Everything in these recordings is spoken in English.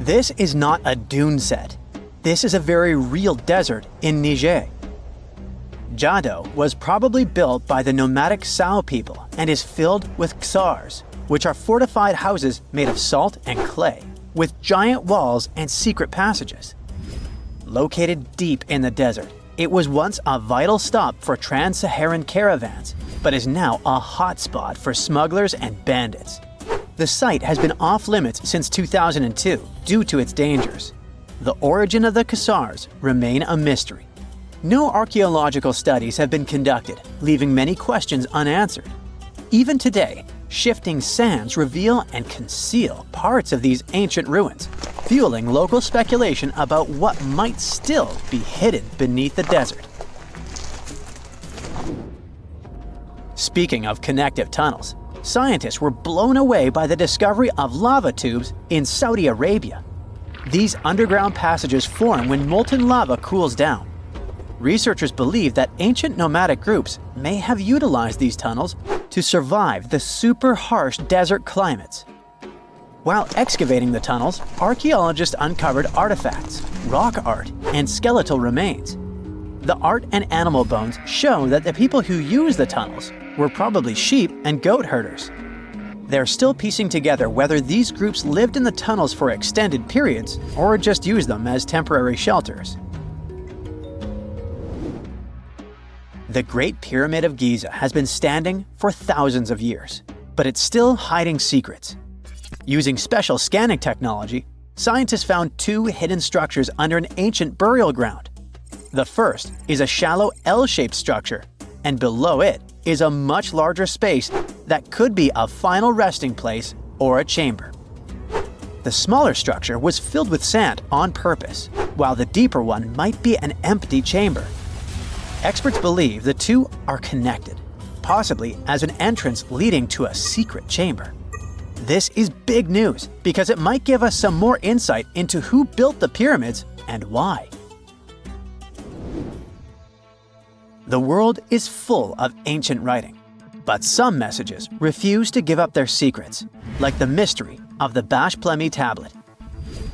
This is not a dune set. This is a very real desert in Niger. Jado was probably built by the nomadic Sao people and is filled with ksars, which are fortified houses made of salt and clay, with giant walls and secret passages. Located deep in the desert, it was once a vital stop for trans-Saharan caravans, but is now a hotspot for smugglers and bandits. The site has been off-limits since 2002 due to its dangers. The origin of the ksars remain a mystery. No archaeological studies have been conducted, leaving many questions unanswered. Even today, shifting sands reveal and conceal parts of these ancient ruins, fueling local speculation about what might still be hidden beneath the desert. Speaking of connective tunnels, scientists were blown away by the discovery of lava tubes in Saudi Arabia. These underground passages form when molten lava cools down. Researchers believe that ancient nomadic groups may have utilized these tunnels to survive the super harsh desert climates. While excavating the tunnels, archaeologists uncovered artifacts, rock art, and skeletal remains. The art and animal bones show that the people who used the tunnels were probably sheep and goat herders. They're still piecing together whether these groups lived in the tunnels for extended periods or just used them as temporary shelters. The Great Pyramid of Giza has been standing for thousands of years, but it's still hiding secrets. Using special scanning technology, scientists found two hidden structures under an ancient burial ground. The first is a shallow L-shaped structure, and below it is a much larger space that could be a final resting place or a chamber. The smaller structure was filled with sand on purpose, while the deeper one might be an empty chamber. Experts believe the two are connected, possibly as an entrance leading to a secret chamber. This is big news because it might give us some more insight into who built the pyramids and why. The world is full of ancient writing, but some messages refuse to give up their secrets, like the mystery of the Bashplemi tablet.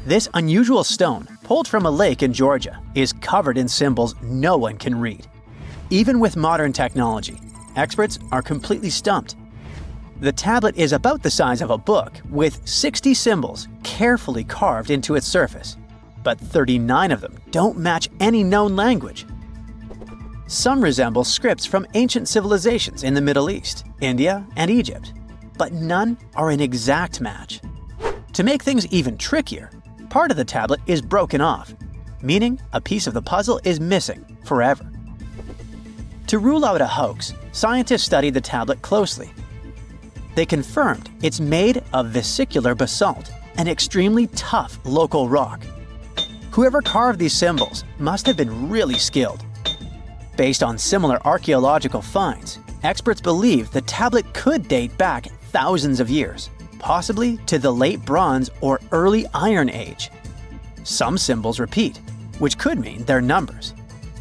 This unusual stone, pulled from a lake in Georgia, is covered in symbols no one can read. Even with modern technology, experts are completely stumped. The tablet is about the size of a book, with 60 symbols carefully carved into its surface, but 39 of them don't match any known language. Some resemble scripts from ancient civilizations in the Middle East, India, and Egypt, but none are an exact match. To make things even trickier, part of the tablet is broken off, meaning a piece of the puzzle is missing forever. To rule out a hoax, scientists studied the tablet closely. They confirmed it's made of vesicular basalt, an extremely tough local rock. Whoever carved these symbols must have been really skilled. Based on similar archaeological finds, experts believe the tablet could date back thousands of years, possibly to the late Bronze or early Iron Age. Some symbols repeat, which could mean they're numbers.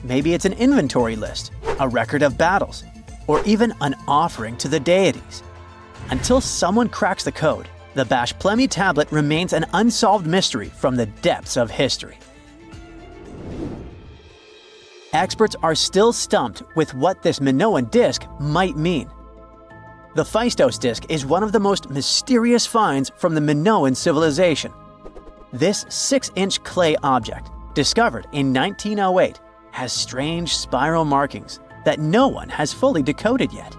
Maybe it's an inventory list, a record of battles, or even an offering to the deities. Until someone cracks the code, the Bashplemi tablet remains an unsolved mystery from the depths of history. Experts are still stumped with what this Minoan disc might mean. The Phaistos disc is one of the most mysterious finds from the Minoan civilization. This 6-inch clay object, discovered in 1908, has strange spiral markings that no one has fully decoded yet.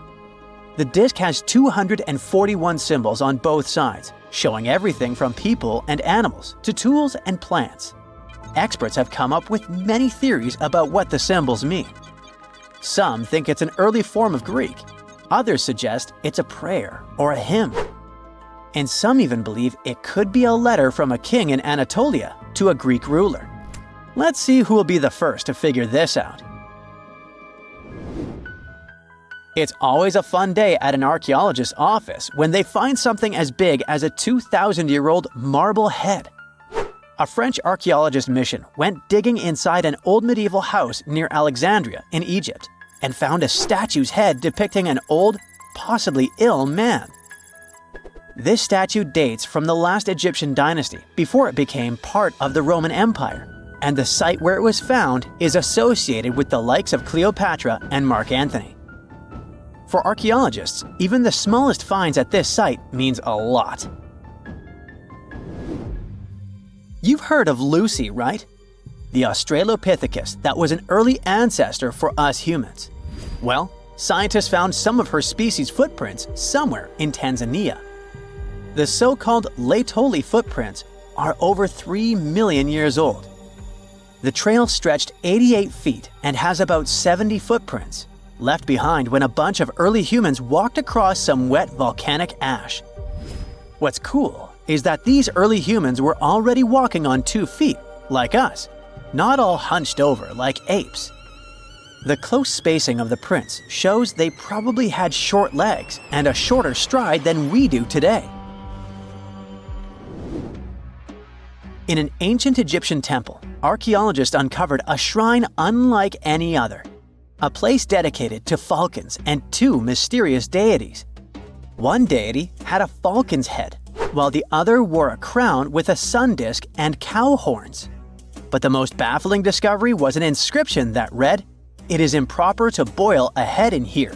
The disc has 241 symbols on both sides, showing everything from people and animals to tools and plants. Experts have come up with many theories about what the symbols mean. Some think it's an early form of Greek. Others suggest it's a prayer or a hymn. And some even believe it could be a letter from a king in Anatolia to a Greek ruler. Let's see who will be the first to figure this out. It's always a fun day at an archaeologist's office when they find something as big as a 2,000-year-old marble head. A French archaeologist mission went digging inside an old medieval house near Alexandria in Egypt and found a statue's head depicting an old, possibly ill man. This statue dates from the last Egyptian dynasty before it became part of the Roman Empire, and the site where it was found is associated with the likes of Cleopatra and Mark Antony. For archaeologists, even the smallest finds at this site means a lot. You've heard of Lucy, right? The Australopithecus that was an early ancestor for us humans. Well, scientists found some of her species' footprints somewhere in Tanzania. The so-called Laetoli footprints are over 3 million years old. The trail stretched 88 feet and has about 70 footprints, left behind when a bunch of early humans walked across some wet volcanic ash. What's cool is that these early humans were already walking on 2 feet, like us, not all hunched over like apes. The close spacing of the prints shows they probably had short legs and a shorter stride than we do today. In an ancient Egyptian temple, archaeologists uncovered a shrine unlike any other, a place dedicated to falcons and 2 mysterious deities. One deity had a falcon's head, while the other wore a crown with a sun disk and cow horns. But the most baffling discovery was an inscription that read, "It is improper to boil a head in here."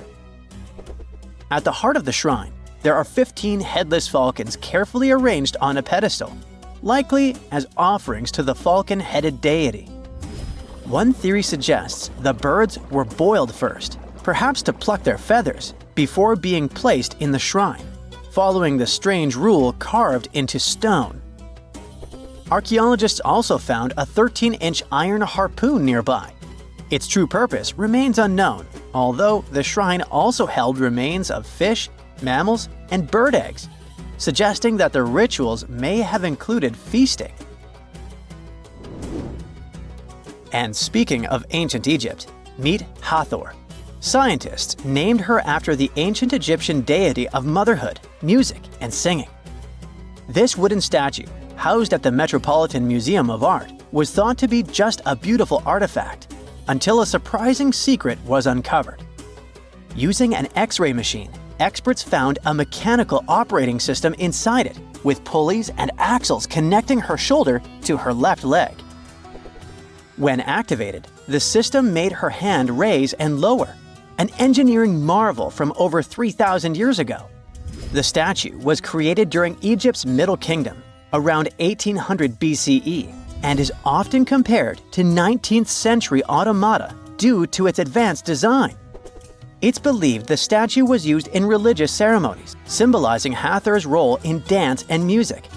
At the heart of the shrine, there are 15 headless falcons carefully arranged on a pedestal, likely as offerings to the falcon-headed deity. One theory suggests the birds were boiled first, perhaps to pluck their feathers, before being placed in the shrine, following the strange rule carved into stone. Archaeologists also found a 13-inch iron harpoon nearby. Its true purpose remains unknown, although the shrine also held remains of fish, mammals, and bird eggs, suggesting that the rituals may have included feasting. And speaking of ancient Egypt, meet Hathor. Scientists named her after the ancient Egyptian deity of motherhood, music, and singing. This wooden statue, housed at the Metropolitan Museum of Art, was thought to be just a beautiful artifact, until a surprising secret was uncovered. Using an X-ray machine, experts found a mechanical operating system inside it, with pulleys and axles connecting her shoulder to her left leg. When activated, the system made her hand raise and lower, an engineering marvel from over 3,000 years ago. The statue was created during Egypt's Middle Kingdom, around 1800 BCE, and is often compared to 19th century automata due to its advanced design. It's believed the statue was used in religious ceremonies, symbolizing Hathor's role in dance and music.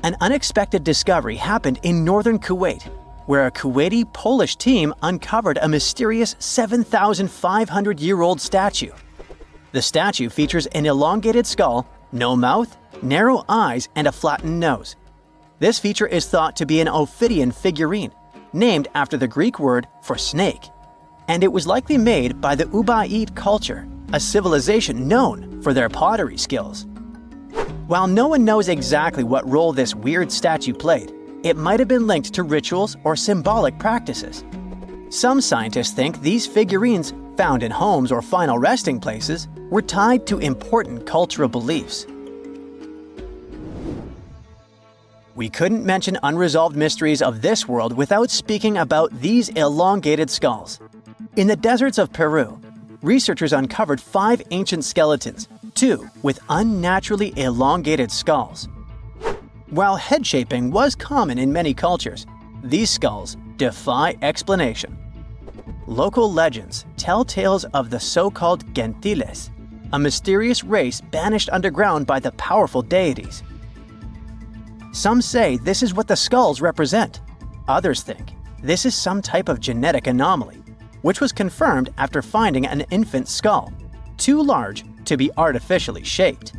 An unexpected discovery happened in northern Kuwait, where a Kuwaiti-Polish team uncovered a mysterious 7,500-year-old statue. The statue features an elongated skull, no mouth, narrow eyes, and a flattened nose. This feature is thought to be an Ophidian figurine, named after the Greek word for snake, and it was likely made by the Ubaid culture, a civilization known for their pottery skills. While no one knows exactly what role this weird statue played, it might have been linked to rituals or symbolic practices. Some scientists think these figurines, found in homes or final resting places, were tied to important cultural beliefs. We couldn't mention unresolved mysteries of this world without speaking about these elongated skulls. In the deserts of Peru, researchers uncovered 5 ancient skeletons, 2 with unnaturally elongated skulls. While head shaping was common in many cultures, these skulls defy explanation. Local legends tell tales of the so-called gentiles, a mysterious race banished underground by the powerful deities. Some say this is what the skulls represent. Others think this is some type of genetic anomaly, which was confirmed after finding an infant skull, too large to be artificially shaped.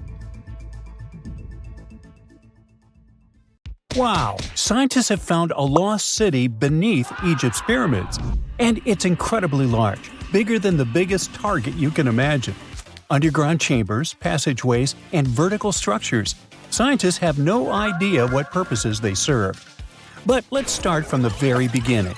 Wow! Scientists have found a lost city beneath Egypt's pyramids. And it's incredibly large, bigger than the biggest target you can imagine. Underground chambers, passageways, and vertical structures. Scientists have no idea what purposes they serve. But let's start from the very beginning.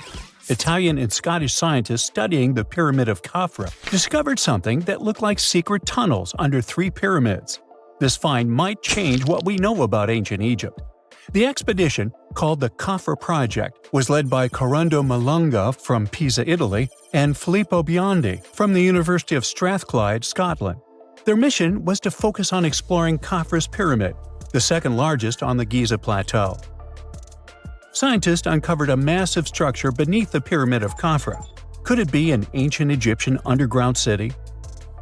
Italian and Scottish scientists studying the Pyramid of Khafra discovered something that looked like secret tunnels under 3 pyramids. This find might change what we know about ancient Egypt. The expedition, called the Khafra Project, was led by Corrado Malunga from Pisa, Italy, and Filippo Biondi from the University of Strathclyde, Scotland. Their mission was to focus on exploring Khafra's pyramid, the second largest on the Giza Plateau. Scientists uncovered a massive structure beneath the Pyramid of Khafra. Could it be an ancient Egyptian underground city?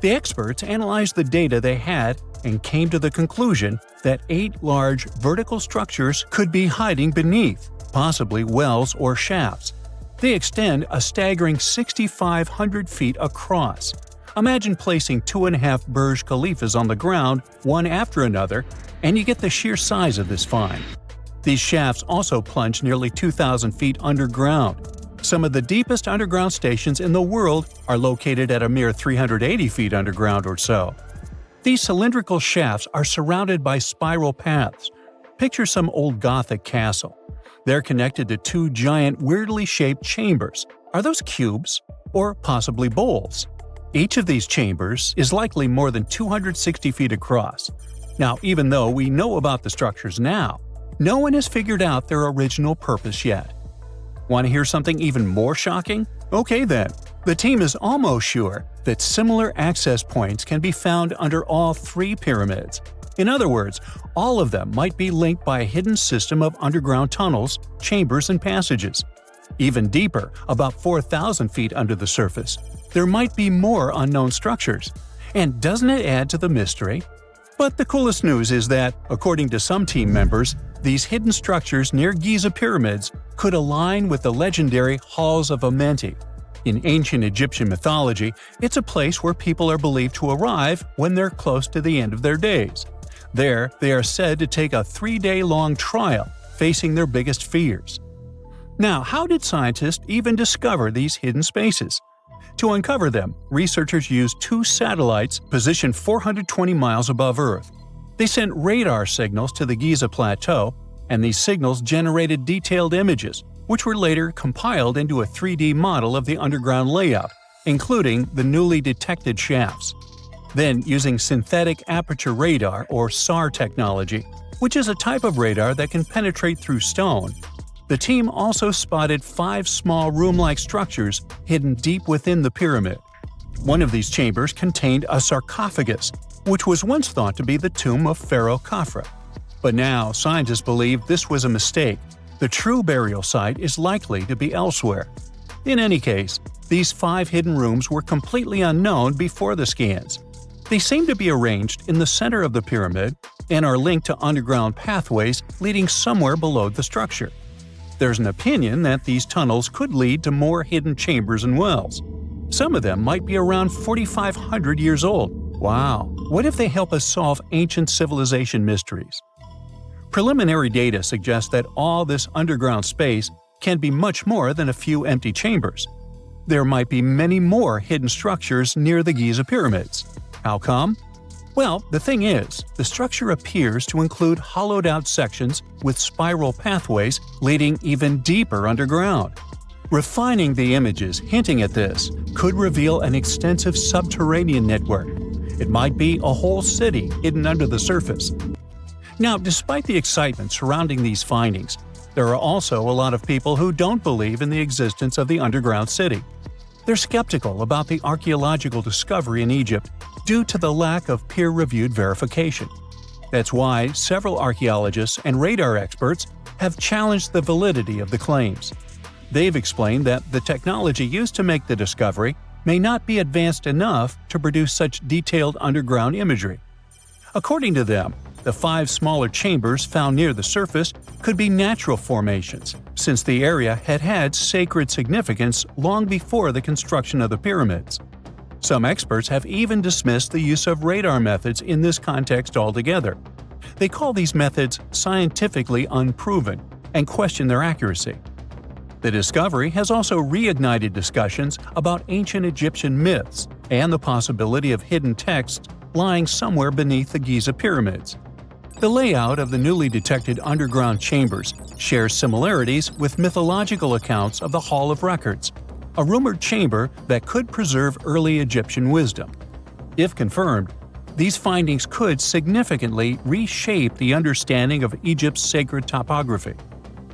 The experts analyzed the data they had and came to the conclusion that 8 large vertical structures could be hiding beneath, possibly wells or shafts. They extend a staggering 6,500 feet across. Imagine placing 2.5 Burj Khalifas on the ground, one after another, and you get the sheer size of this find. These shafts also plunge nearly 2,000 feet underground. Some of the deepest underground stations in the world are located at a mere 380 feet underground or so. These cylindrical shafts are surrounded by spiral paths. Picture some old Gothic castle. They're connected to 2 giant, weirdly shaped chambers. Are those cubes? Or possibly bowls? Each of these chambers is likely more than 260 feet across. Now, even though we know about the structures now, no one has figured out their original purpose yet. Want to hear something even more shocking? Okay then. The team is almost sure that similar access points can be found under all 3 pyramids. In other words, all of them might be linked by a hidden system of underground tunnels, chambers, and passages. Even deeper, about 4,000 feet under the surface, there might be more unknown structures. And doesn't it add to the mystery? But the coolest news is that, according to some team members, these hidden structures near Giza pyramids could align with the legendary Halls of Amenti. In ancient Egyptian mythology, it's a place where people are believed to arrive when they're close to the end of their days. There, they are said to take a 3-day-long trial, facing their biggest fears. Now, how did scientists even discover these hidden spaces? To uncover them, researchers used 2 satellites positioned 420 miles above Earth. They sent radar signals to the Giza Plateau, and these signals generated detailed images, which were later compiled into a 3D model of the underground layout, including the newly detected shafts. Then, using synthetic aperture radar or SAR technology, which is a type of radar that can penetrate through stone, the team also spotted 5 small room-like structures hidden deep within the pyramid. One of these chambers contained a sarcophagus, which was once thought to be the tomb of Pharaoh Khafra. But now, scientists believe this was a mistake. The true burial site is likely to be elsewhere. In any case, these 5 hidden rooms were completely unknown before the scans. They seem to be arranged in the center of the pyramid and are linked to underground pathways leading somewhere below the structure. There's an opinion that these tunnels could lead to more hidden chambers and wells. Some of them might be around 4,500 years old. Wow! What if they help us solve ancient civilization mysteries? Preliminary data suggests that all this underground space can be much more than a few empty chambers. There might be many more hidden structures near the Giza pyramids. How come? Well, the thing is, the structure appears to include hollowed-out sections with spiral pathways leading even deeper underground. Refining the images hinting at this could reveal an extensive subterranean network. It might be a whole city hidden under the surface. Now, despite the excitement surrounding these findings, there are also a lot of people who don't believe in the existence of the underground city. They're skeptical about the archaeological discovery in Egypt due to the lack of peer-reviewed verification. That's why several archaeologists and radar experts have challenged the validity of the claims. They've explained that the technology used to make the discovery may not be advanced enough to produce such detailed underground imagery. According to them, the 5 smaller chambers found near the surface could be natural formations, since the area had had sacred significance long before the construction of the pyramids. Some experts have even dismissed the use of radar methods in this context altogether. They call these methods scientifically unproven and question their accuracy. The discovery has also reignited discussions about ancient Egyptian myths and the possibility of hidden texts lying somewhere beneath the Giza pyramids. The layout of the newly detected underground chambers shares similarities with mythological accounts of the Hall of Records, a rumored chamber that could preserve early Egyptian wisdom. If confirmed, these findings could significantly reshape the understanding of Egypt's sacred topography.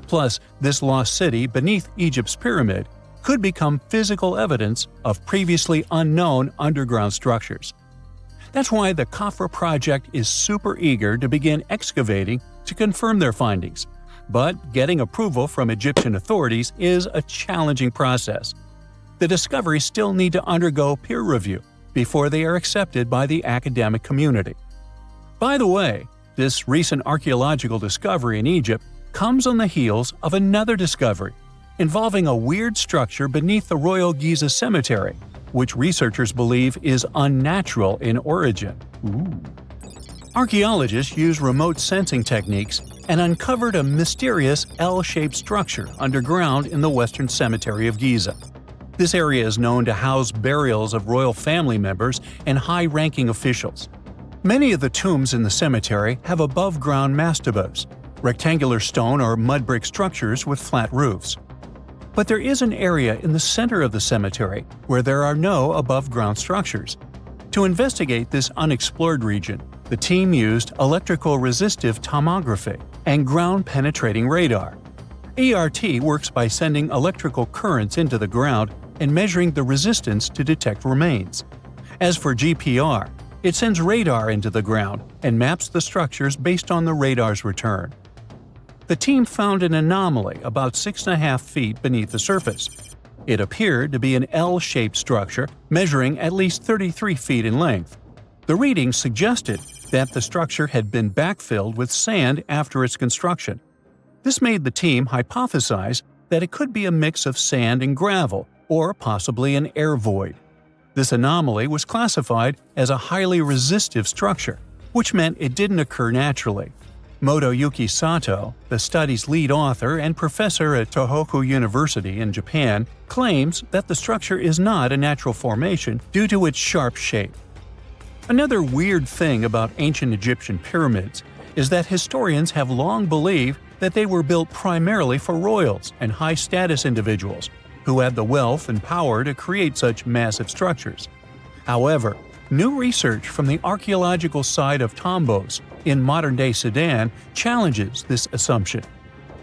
Plus, this lost city beneath Egypt's pyramid could become physical evidence of previously unknown underground structures. That's why the Khafra project is super eager to begin excavating to confirm their findings. But getting approval from Egyptian authorities is a challenging process. The discoveries still need to undergo peer review before they are accepted by the academic community. By the way, this recent archaeological discovery in Egypt comes on the heels of another discovery involving a weird structure beneath the Royal Giza cemetery, which researchers believe is unnatural in origin. Archaeologists use remote sensing techniques and uncovered a mysterious L-shaped structure underground in the Western Cemetery of Giza. This area is known to house burials of royal family members and high-ranking officials. Many of the tombs in the cemetery have above-ground mastabas, rectangular stone or mud brick structures with flat roofs. But there is an area in the center of the cemetery where there are no above-ground structures. To investigate this unexplored region, the team used electrical resistive tomography and ground-penetrating radar. ERT works by sending electrical currents into the ground and measuring the resistance to detect remains. As for GPR, it sends radar into the ground and maps the structures based on the radar's return. The team found an anomaly about 6.5 feet beneath the surface. It appeared to be an L-shaped structure measuring at least 33 feet in length. The readings suggested that the structure had been backfilled with sand after its construction. This made the team hypothesize that it could be a mix of sand and gravel, or possibly an air void. This anomaly was classified as a highly resistive structure, which meant it didn't occur naturally. Motoyuki Sato, the study's lead author and professor at Tohoku University in Japan, claims that the structure is not a natural formation due to its sharp shape. Another weird thing about ancient Egyptian pyramids is that historians have long believed that they were built primarily for royals and high-status individuals who had the wealth and power to create such massive structures. However, new research from the archaeological site of Tombos in modern-day Sudan challenges this assumption.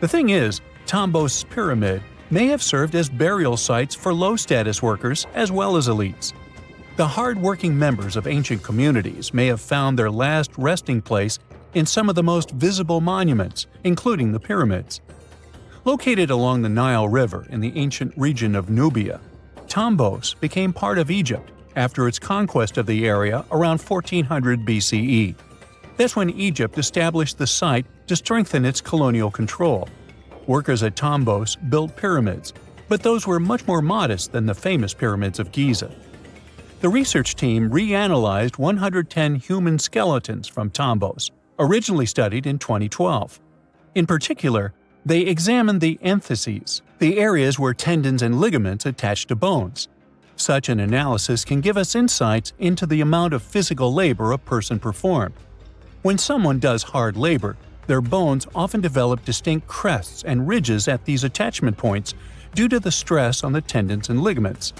The thing is, Tombos' pyramid may have served as burial sites for low-status workers as well as elites. The hard-working members of ancient communities may have found their last resting place in some of the most visible monuments, including the pyramids. Located along the Nile River in the ancient region of Nubia, Tombos became part of Egypt after its conquest of the area around 1400 BCE. That's when Egypt established the site to strengthen its colonial control. Workers at Tombos built pyramids, but those were much more modest than the famous pyramids of Giza. The research team reanalyzed 110 human skeletons from Tombos, originally studied in 2012. In particular, they examined the entheses, the areas where tendons and ligaments attach to bones. Such an analysis can give us insights into the amount of physical labor a person performed. When someone does hard labor, their bones often develop distinct crests and ridges at these attachment points due to the stress on the tendons and ligaments.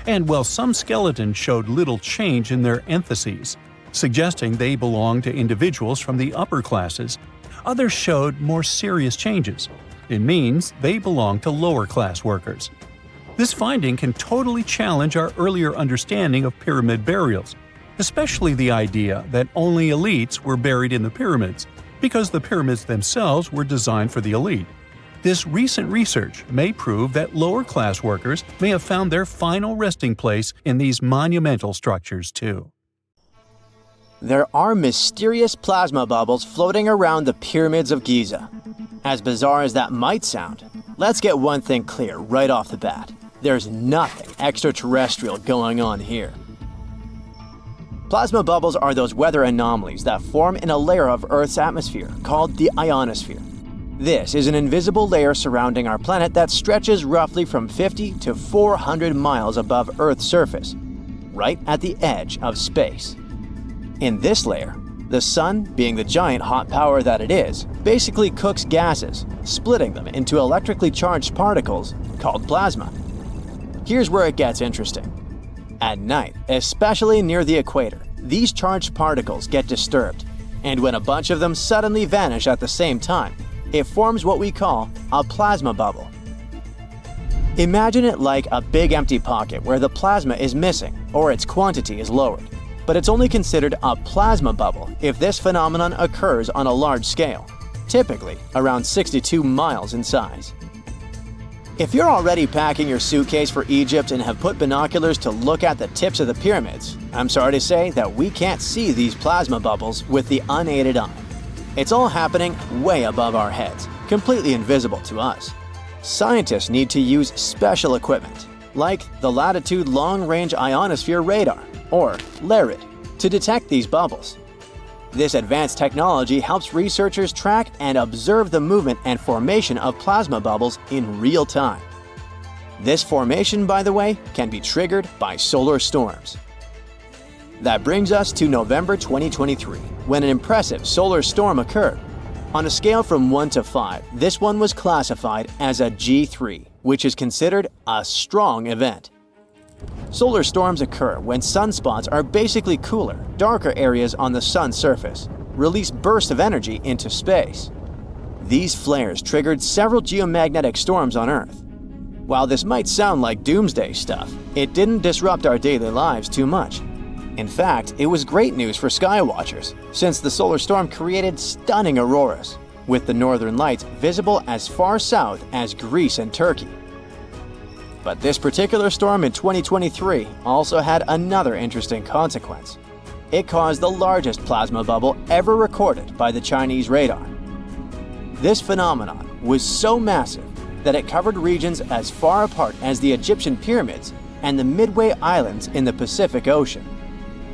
And while some skeletons showed little change in their entheses, suggesting they belonged to individuals from the upper classes, others showed more serious changes. It means they belong to lower-class workers. This finding can totally challenge our earlier understanding of pyramid burials, especially the idea that only elites were buried in the pyramids, because the pyramids themselves were designed for the elite. This recent research may prove that lower-class workers may have found their final resting place in these monumental structures too. There are mysterious plasma bubbles floating around the pyramids of Giza. As bizarre as that might sound, let's get one thing clear right off the bat. There's nothing extraterrestrial going on here. Plasma bubbles are those weather anomalies that form in a layer of Earth's atmosphere called the ionosphere. This is an invisible layer surrounding our planet that stretches roughly from 50 to 400 miles above Earth's surface, right at the edge of space. In this layer, The sun, being the giant hot power that it is, basically cooks gases, splitting them into electrically charged particles called plasma. Here's where it gets interesting. At night, especially near the equator, these charged particles get disturbed, and when a bunch of them suddenly vanish at the same time, it forms what we call a plasma bubble. Imagine it like a big empty pocket where the plasma is missing or its quantity is lowered, but it's only considered a plasma bubble if this phenomenon occurs on a large scale, typically around 62 miles in size. If you're already packing your suitcase for Egypt and have put binoculars to look at the tips of the pyramids, I'm sorry to say that we can't see these plasma bubbles with the unaided eye. It's all happening way above our heads, completely invisible to us. Scientists need to use special equipment, like the Latitude Long-Range Ionosphere Radar, or LARID, to detect these bubbles. This advanced technology helps researchers track and observe the movement and formation of plasma bubbles in real time. This formation, by the way, can be triggered by solar storms. That brings us to November 2023, when an impressive solar storm occurred. On a scale from 1 to 5, this one was classified as a G3, which is considered a strong event. Solar storms occur when sunspots are basically cooler, darker areas on the sun's surface, release bursts of energy into space. These flares triggered several geomagnetic storms on Earth. While this might sound like doomsday stuff, it didn't disrupt our daily lives too much. In fact, it was great news for skywatchers, since the solar storm created stunning auroras, with the northern lights visible as far south as Greece and Turkey. But this particular storm in 2023 also had another interesting consequence. It caused the largest plasma bubble ever recorded by the Chinese radar. This phenomenon was so massive that it covered regions as far apart as the Egyptian pyramids and the Midway Islands in the Pacific Ocean.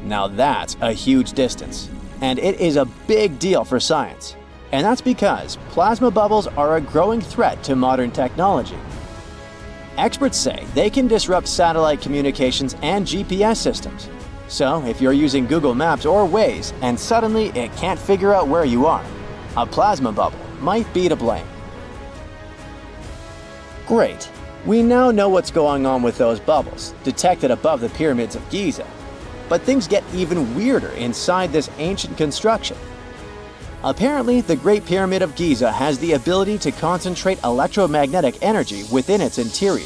Now that's a huge distance, and it is a big deal for science. And that's because plasma bubbles are a growing threat to modern technology. Experts say they can disrupt satellite communications and GPS systems. So if you're using Google Maps or Waze and suddenly it can't figure out where you are, a plasma bubble might be to blame. Great, we now know what's going on with those bubbles, detected above the pyramids of Giza. But things get even weirder inside this ancient construction. Apparently, the Great Pyramid of Giza has the ability to concentrate electromagnetic energy within its interior.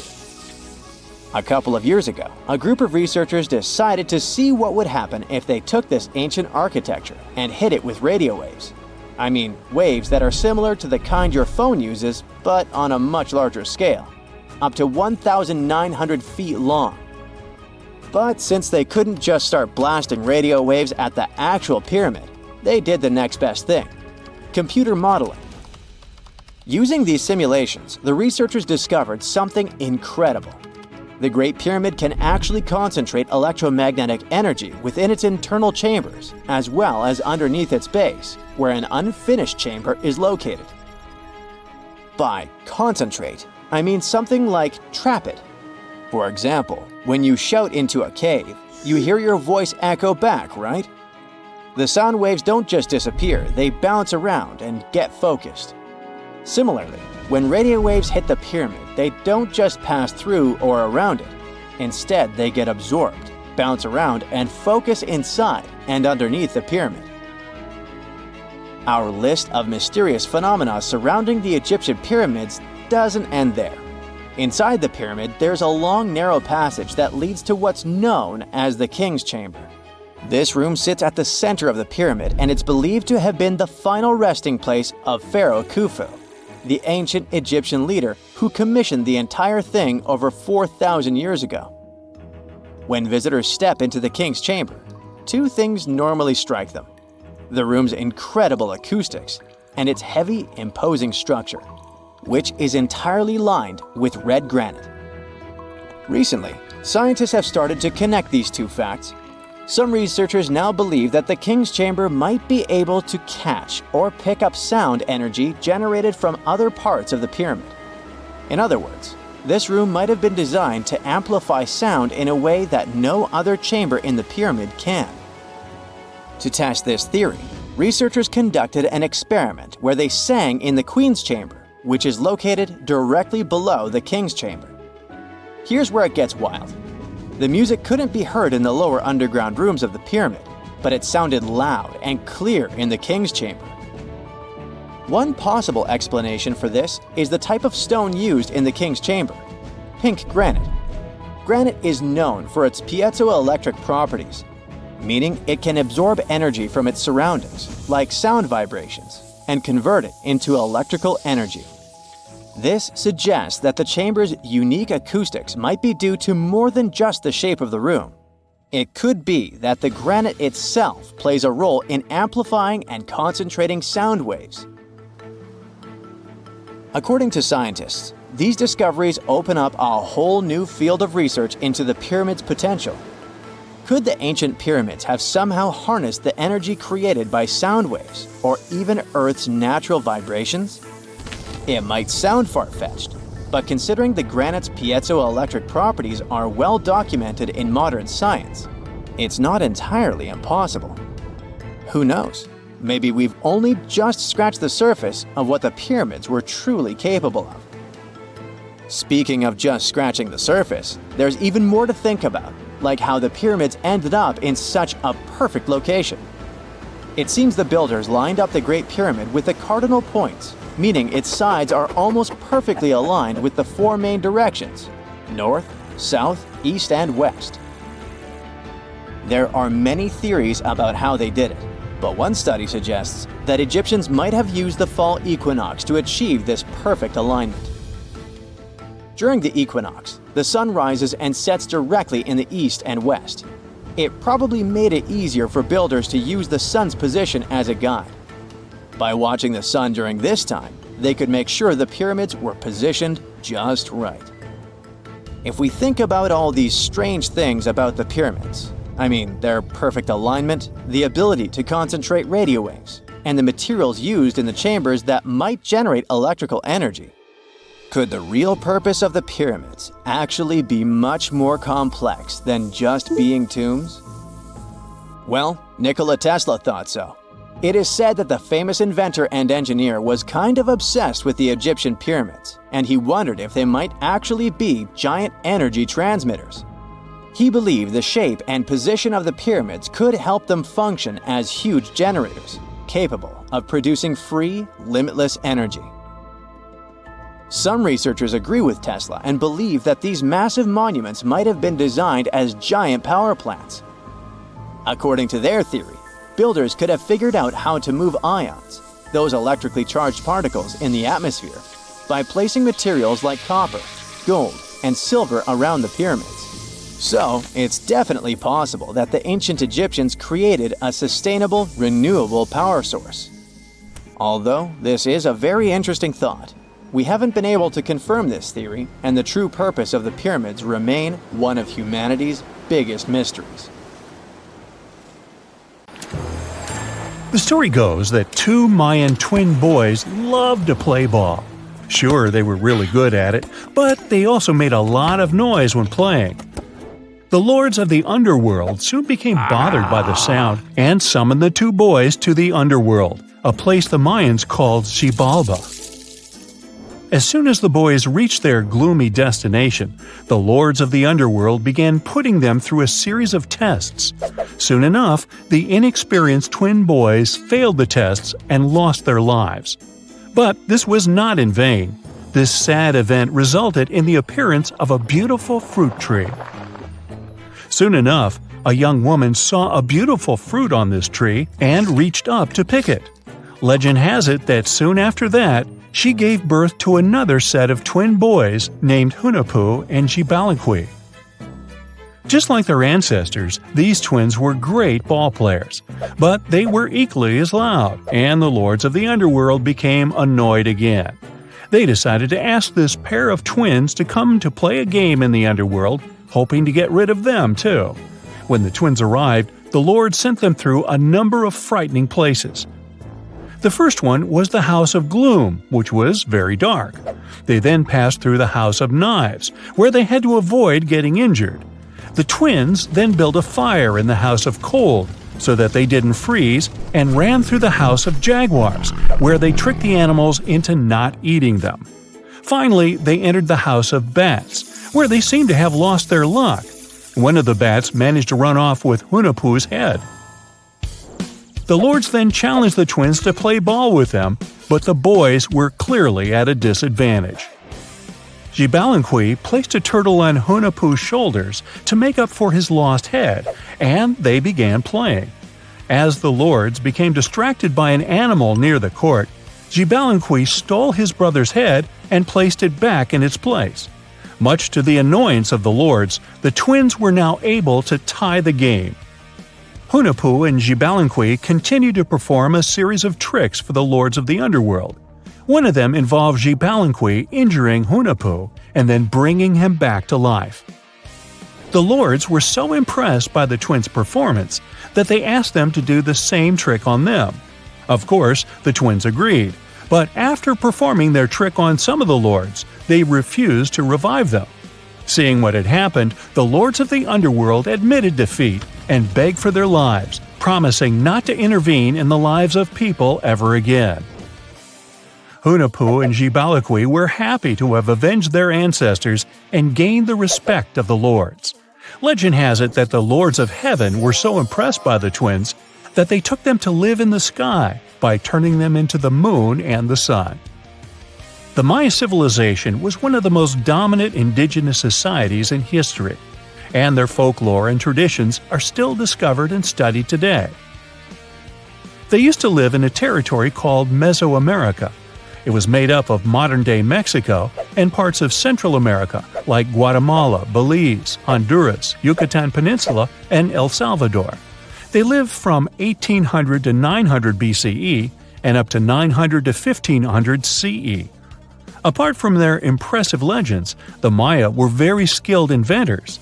A couple of years ago, a group of researchers decided to see what would happen if they took this ancient architecture and hit it with radio waves. I mean, waves that are similar to the kind your phone uses, but on a much larger scale, up to 1,900 feet long. But since they couldn't just start blasting radio waves at the actual pyramid, they did the next best thing: computer modeling. Using these simulations, the researchers discovered something incredible. The Great Pyramid can actually concentrate electromagnetic energy within its internal chambers, as well as underneath its base, where an unfinished chamber is located. By concentrate, I mean something like trap it. For example, when you shout into a cave, you hear your voice echo back, right? The sound waves don't just disappear, they bounce around and get focused. Similarly, when radio waves hit the pyramid, they don't just pass through or around it. Instead, they get absorbed, bounce around, and focus inside and underneath the pyramid. Our list of mysterious phenomena surrounding the Egyptian pyramids doesn't end there. Inside the pyramid, there's a long, narrow passage that leads to what's known as the King's Chamber. This room sits at the center of the pyramid, and it's believed to have been the final resting place of Pharaoh Khufu, the ancient Egyptian leader who commissioned the entire thing over 4,000 years ago. When visitors step into the King's Chamber, two things normally strike them: the room's incredible acoustics and its heavy, imposing structure, which is entirely lined with red granite. Recently, scientists have started to connect these two facts. Some researchers now believe that the King's Chamber might be able to catch or pick up sound energy generated from other parts of the pyramid. In other words, this room might have been designed to amplify sound in a way that no other chamber in the pyramid can. To test this theory, researchers conducted an experiment where they sang in the Queen's Chamber, which is located directly below the King's Chamber. Here's where it gets wild. The music couldn't be heard in the lower underground rooms of the pyramid, but it sounded loud and clear in the King's Chamber. One possible explanation for this is the type of stone used in the King's Chamber: pink granite. Granite is known for its piezoelectric properties, meaning it can absorb energy from its surroundings, like sound vibrations, and convert it into electrical energy. This suggests that the chamber's unique acoustics might be due to more than just the shape of the room. It could be that the granite itself plays a role in amplifying and concentrating sound waves. According to scientists, these discoveries open up a whole new field of research into the pyramid's potential. Could the ancient pyramids have somehow harnessed the energy created by sound waves, or even Earth's natural vibrations? It might sound far-fetched, but considering the granite's piezoelectric properties are well documented in modern science, it's not entirely impossible. Who knows? Maybe we've only just scratched the surface of what the pyramids were truly capable of. Speaking of just scratching the surface, there's even more to think about, like how the pyramids ended up in such a perfect location. It seems the builders lined up the Great Pyramid with the cardinal points, meaning its sides are almost perfectly aligned with the four main directions: north, south, east, and west. There are many theories about how they did it, but one study suggests that Egyptians might have used the fall equinox to achieve this perfect alignment. During the equinox, the sun rises and sets directly in the east and west. It probably made it easier for builders to use the sun's position as a guide. By watching the sun during this time, they could make sure the pyramids were positioned just right. If we think about all these strange things about the pyramids, their perfect alignment, the ability to concentrate radio waves, and the materials used in the chambers that might generate electrical energy, could the real purpose of the pyramids actually be much more complex than just being tombs? Well, Nikola Tesla thought so. It is said that the famous inventor and engineer was kind of obsessed with the Egyptian pyramids, and he wondered if they might actually be giant energy transmitters. He believed the shape and position of the pyramids could help them function as huge generators, capable of producing free, limitless energy. Some researchers agree with Tesla and believe that these massive monuments might have been designed as giant power plants. According to their theory, builders could have figured out how to move ions, those electrically charged particles in the atmosphere, by placing materials like copper, gold, and silver around the pyramids. So, it's definitely possible that the ancient Egyptians created a sustainable, renewable power source. Although this is a very interesting thought, we haven't been able to confirm this theory, and the true purpose of the pyramids remain one of humanity's biggest mysteries. The story goes that two Mayan twin boys loved to play ball. Sure, they were really good at it, but they also made a lot of noise when playing. The lords of the underworld soon became bothered by the sound and summoned the two boys to the underworld, a place the Mayans called Xibalba. As soon as the boys reached their gloomy destination, the lords of the underworld began putting them through a series of tests. Soon enough, the inexperienced twin boys failed the tests and lost their lives. But this was not in vain. This sad event resulted in the appearance of a beautiful fruit tree. Soon enough, a young woman saw a beautiful fruit on this tree and reached up to pick it. Legend has it that soon after that, she gave birth to another set of twin boys named Hunahpu and Xibalba. Just like their ancestors, these twins were great ball players, but they were equally as loud, and the lords of the underworld became annoyed again. They decided to ask this pair of twins to come to play a game in the underworld, hoping to get rid of them too. When the twins arrived, the Lord sent them through a number of frightening places. The first one was the House of Gloom, which was very dark. They then passed through the House of Knives, where they had to avoid getting injured. The twins then built a fire in the House of Cold, so that they didn't freeze, and ran through the house of jaguars, where they tricked the animals into not eating them. Finally, they entered the house of bats, where they seemed to have lost their luck. One of the bats managed to run off with Hunahpu's head. The lords then challenged the twins to play ball with them, but the boys were clearly at a disadvantage. Xibalba placed a turtle on Hunahpu's shoulders to make up for his lost head, and they began playing. As the lords became distracted by an animal near the court, Xibalba stole his brother's head and placed it back in its place. Much to the annoyance of the lords, the twins were now able to tie the game. Hunahpu and Xibalba continued to perform a series of tricks for the lords of the underworld. One of them involved Xibalba injuring Hunahpu and then bringing him back to life. The lords were so impressed by the twins' performance that they asked them to do the same trick on them. Of course, the twins agreed, but after performing their trick on some of the lords, they refused to revive them. Seeing what had happened, the lords of the underworld admitted defeat and begged for their lives, promising not to intervene in the lives of people ever again. Hunahpu and Xibalba were happy to have avenged their ancestors and gained the respect of the lords. Legend has it that the lords of heaven were so impressed by the twins that they took them to live in the sky by turning them into the moon and the sun. The Maya civilization was one of the most dominant indigenous societies in history, and their folklore and traditions are still discovered and studied today. They used to live in a territory called Mesoamerica. It was made up of modern-day Mexico and parts of Central America like Guatemala, Belize, Honduras, Yucatan Peninsula, and El Salvador. They lived from 1800 to 900 BCE and up to 900 to 1500 CE. Apart from their impressive legends, the Maya were very skilled inventors.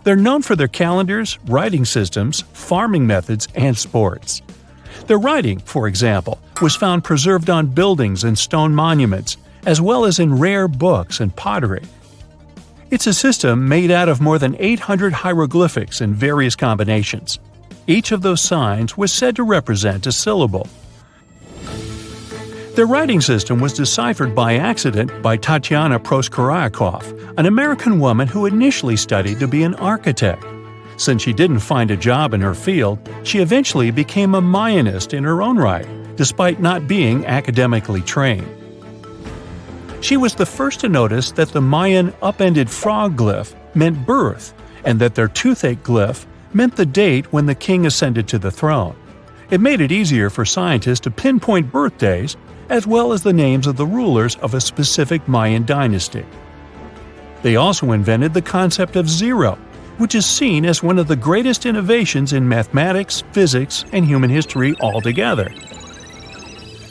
They're known for their calendars, writing systems, farming methods, and sports. Their writing, for example, was found preserved on buildings and stone monuments, as well as in rare books and pottery. It's a system made out of more than 800 hieroglyphics in various combinations. Each of those signs was said to represent a syllable. Their writing system was deciphered by accident by Tatiana Proskorakov, an American woman who initially studied to be an architect. Since she didn't find a job in her field, she eventually became a Mayanist in her own right, despite not being academically trained. She was the first to notice that the Mayan upended frog glyph meant birth, and that their toothache glyph meant the date when the king ascended to the throne. It made it easier for scientists to pinpoint birthdays, as well as the names of the rulers of a specific Mayan dynasty. They also invented the concept of zero, which is seen as one of the greatest innovations in mathematics, physics, and human history altogether.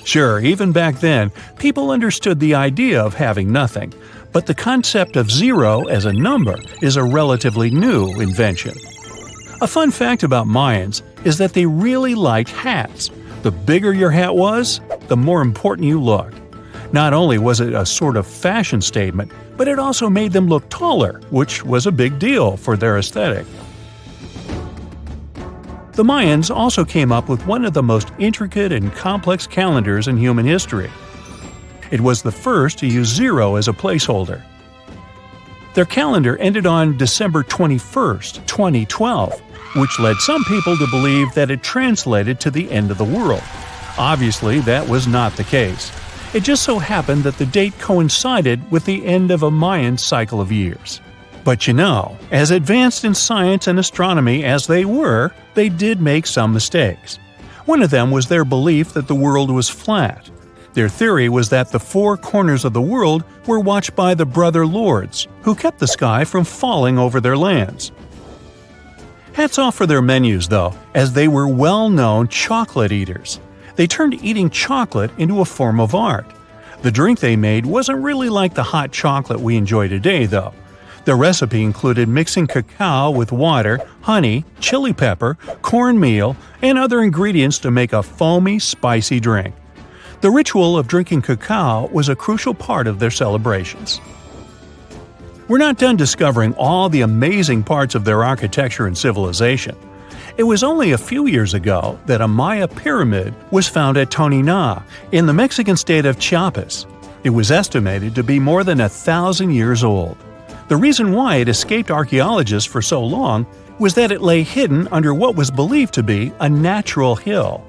Sure, even back then, people understood the idea of having nothing, but the concept of zero as a number is a relatively new invention. A fun fact about Mayans is that they really liked hats. The bigger your hat was, the more important you looked. Not only was it a sort of fashion statement, but it also made them look taller, which was a big deal for their aesthetic. The Mayans also came up with one of the most intricate and complex calendars in human history. It was the first to use zero as a placeholder. Their calendar ended on December 21st, 2012, which led some people to believe that it translated to the end of the world. Obviously, that was not the case. It just so happened that the date coincided with the end of a Mayan cycle of years. But you know, as advanced in science and astronomy as they were, they did make some mistakes. One of them was their belief that the world was flat. Their theory was that the four corners of the world were watched by the brother lords, who kept the sky from falling over their lands. Hats off for their menus, though, as they were well-known chocolate eaters. They turned eating chocolate into a form of art. The drink they made wasn't really like the hot chocolate we enjoy today, though. The recipe included mixing cacao with water, honey, chili pepper, cornmeal, and other ingredients to make a foamy, spicy drink. The ritual of drinking cacao was a crucial part of their celebrations. We're not done discovering all the amazing parts of their architecture and civilization. It was only a few years ago that a Maya pyramid was found at Tonina, in the Mexican state of Chiapas. It was estimated to be more than 1,000 years old. The reason why it escaped archaeologists for so long was that it lay hidden under what was believed to be a natural hill.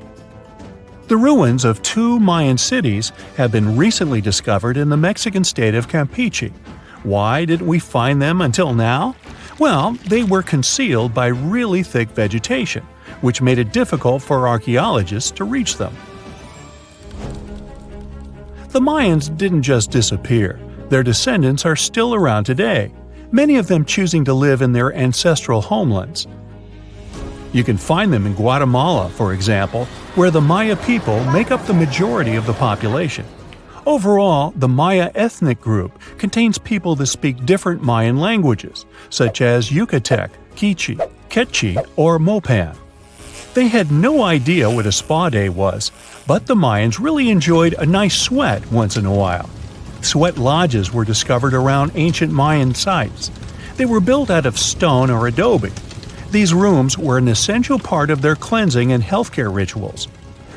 The ruins of 2 Mayan cities have been recently discovered in the Mexican state of Campeche. Why didn't we find them until now? Well, they were concealed by really thick vegetation, which made it difficult for archaeologists to reach them. The Mayans didn't just disappear. Their descendants are still around today, many of them choosing to live in their ancestral homelands. You can find them in Guatemala, for example, where the Maya people make up the majority of the population. Overall, the Maya ethnic group contains people that speak different Mayan languages, such as Yucatec, Quiche, Quechua, or Mopan. They had no idea what a spa day was, but the Mayans really enjoyed a nice sweat once in a while. Sweat lodges were discovered around ancient Mayan sites. They were built out of stone or adobe. These rooms were an essential part of their cleansing and healthcare rituals.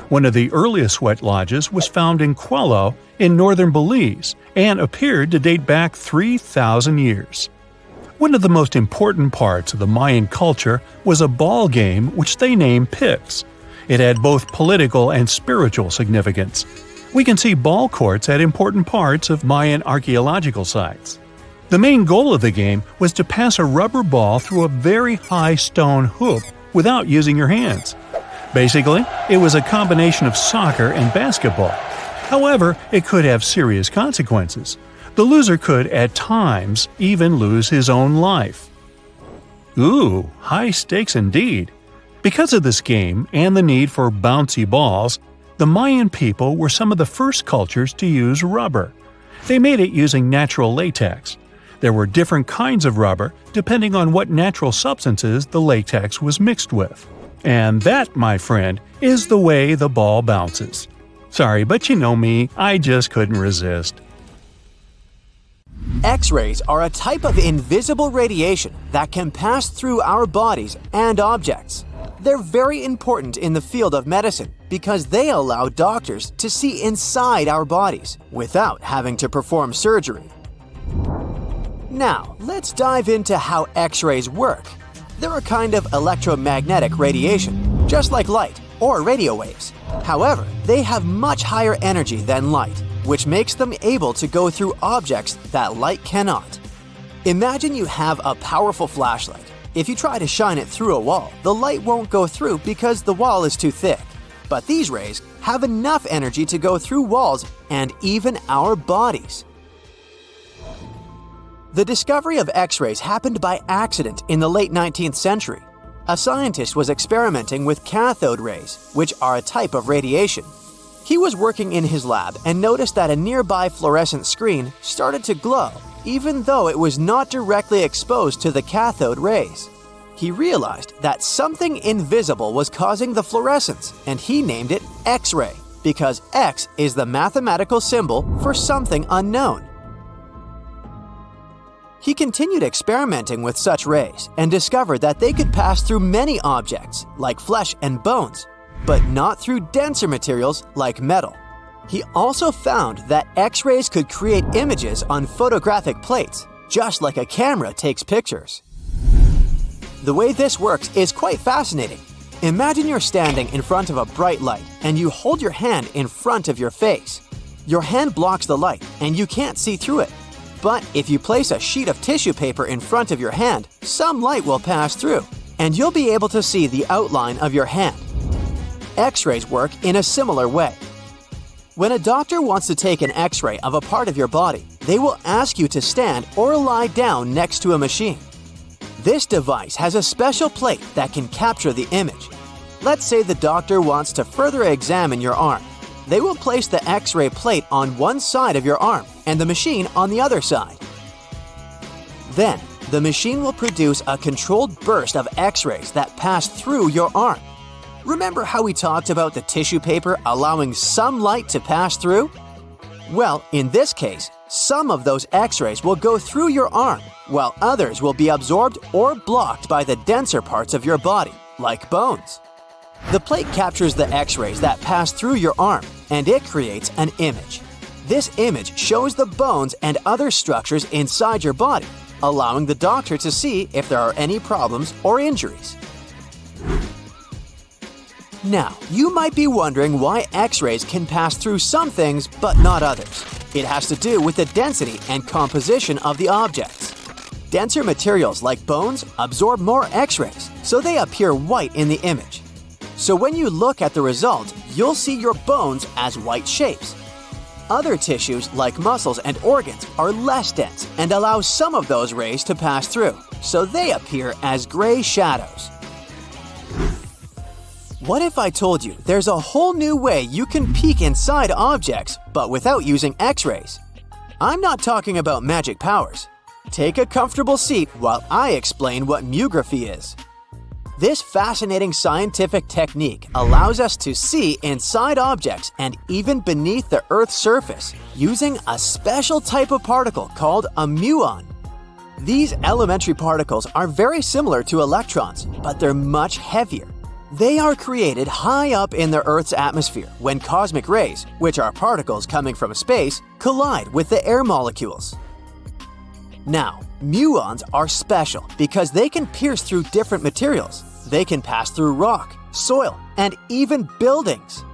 One of the earliest sweat lodges was found in Quello in northern Belize and appeared to date back 3,000 years. One of the most important parts of the Mayan culture was a ball game which they named Pix. It had both political and spiritual significance. We can see ball courts at important parts of Mayan archaeological sites. The main goal of the game was to pass a rubber ball through a very high stone hoop without using your hands. Basically, it was a combination of soccer and basketball. However, it could have serious consequences. The loser could, at times, even lose his own life. Ooh, high stakes indeed. Because of this game and the need for bouncy balls, the Mayan people were some of the first cultures to use rubber. They made it using natural latex. There were different kinds of rubber depending on what natural substances the latex was mixed with. And that, my friend, is the way the ball bounces. Sorry, but you know me, I just couldn't resist. X-rays are a type of invisible radiation that can pass through our bodies and objects. They're very important in the field of medicine because they allow doctors to see inside our bodies without having to perform surgery. Now, let's dive into how X-rays work. They're a kind of electromagnetic radiation, just like light or radio waves. However, they have much higher energy than light, which makes them able to go through objects that light cannot. Imagine you have a powerful flashlight. If you try to shine it through a wall, the light won't go through because the wall is too thick. But these rays have enough energy to go through walls and even our bodies. The discovery of X-rays happened by accident in the late 19th century. A scientist was experimenting with cathode rays, which are a type of radiation. He was working in his lab and noticed that a nearby fluorescent screen started to glow, even though it was not directly exposed to the cathode rays. He realized that something invisible was causing the fluorescence, and he named it X-ray, because X is the mathematical symbol for something unknown. He continued experimenting with such rays and discovered that they could pass through many objects, like flesh and bones, but not through denser materials like metal. He also found that X-rays could create images on photographic plates, just like a camera takes pictures. The way this works is quite fascinating. Imagine you're standing in front of a bright light and you hold your hand in front of your face. Your hand blocks the light and you can't see through it. But if you place a sheet of tissue paper in front of your hand, some light will pass through, and you'll be able to see the outline of your hand. X-rays work in a similar way. When a doctor wants to take an X-ray of a part of your body, they will ask you to stand or lie down next to a machine. This device has a special plate that can capture the image. Let's say the doctor wants to further examine your arm. They will place the X-ray plate on one side of your arm and the machine on the other side. Then, the machine will produce a controlled burst of X-rays that pass through your arm. Remember how we talked about the tissue paper allowing some light to pass through? Well, in this case, some of those X-rays will go through your arm, while others will be absorbed or blocked by the denser parts of your body, like bones. The plate captures the X-rays that pass through your arm, and it creates an image. This image shows the bones and other structures inside your body, allowing the doctor to see if there are any problems or injuries. Now, you might be wondering why X-rays can pass through some things but not others. It has to do with the density and composition of the objects. Denser materials like bones absorb more X-rays, so they appear white in the image. So when you look at the result, you'll see your bones as white shapes. Other tissues like muscles and organs are less dense and allow some of those rays to pass through, so they appear as gray shadows. What if I told you there's a whole new way you can peek inside objects, but without using X-rays? I'm not talking about magic powers. Take a comfortable seat while I explain what Muography is. This fascinating scientific technique allows us to see inside objects and even beneath the Earth's surface using a special type of particle called a muon. These elementary particles are very similar to electrons, but they're much heavier. They are created high up in the Earth's atmosphere when cosmic rays, which are particles coming from space, collide with the air molecules. Now, muons are special because they can pierce through different materials. They can pass through rock, soil, and even buildings.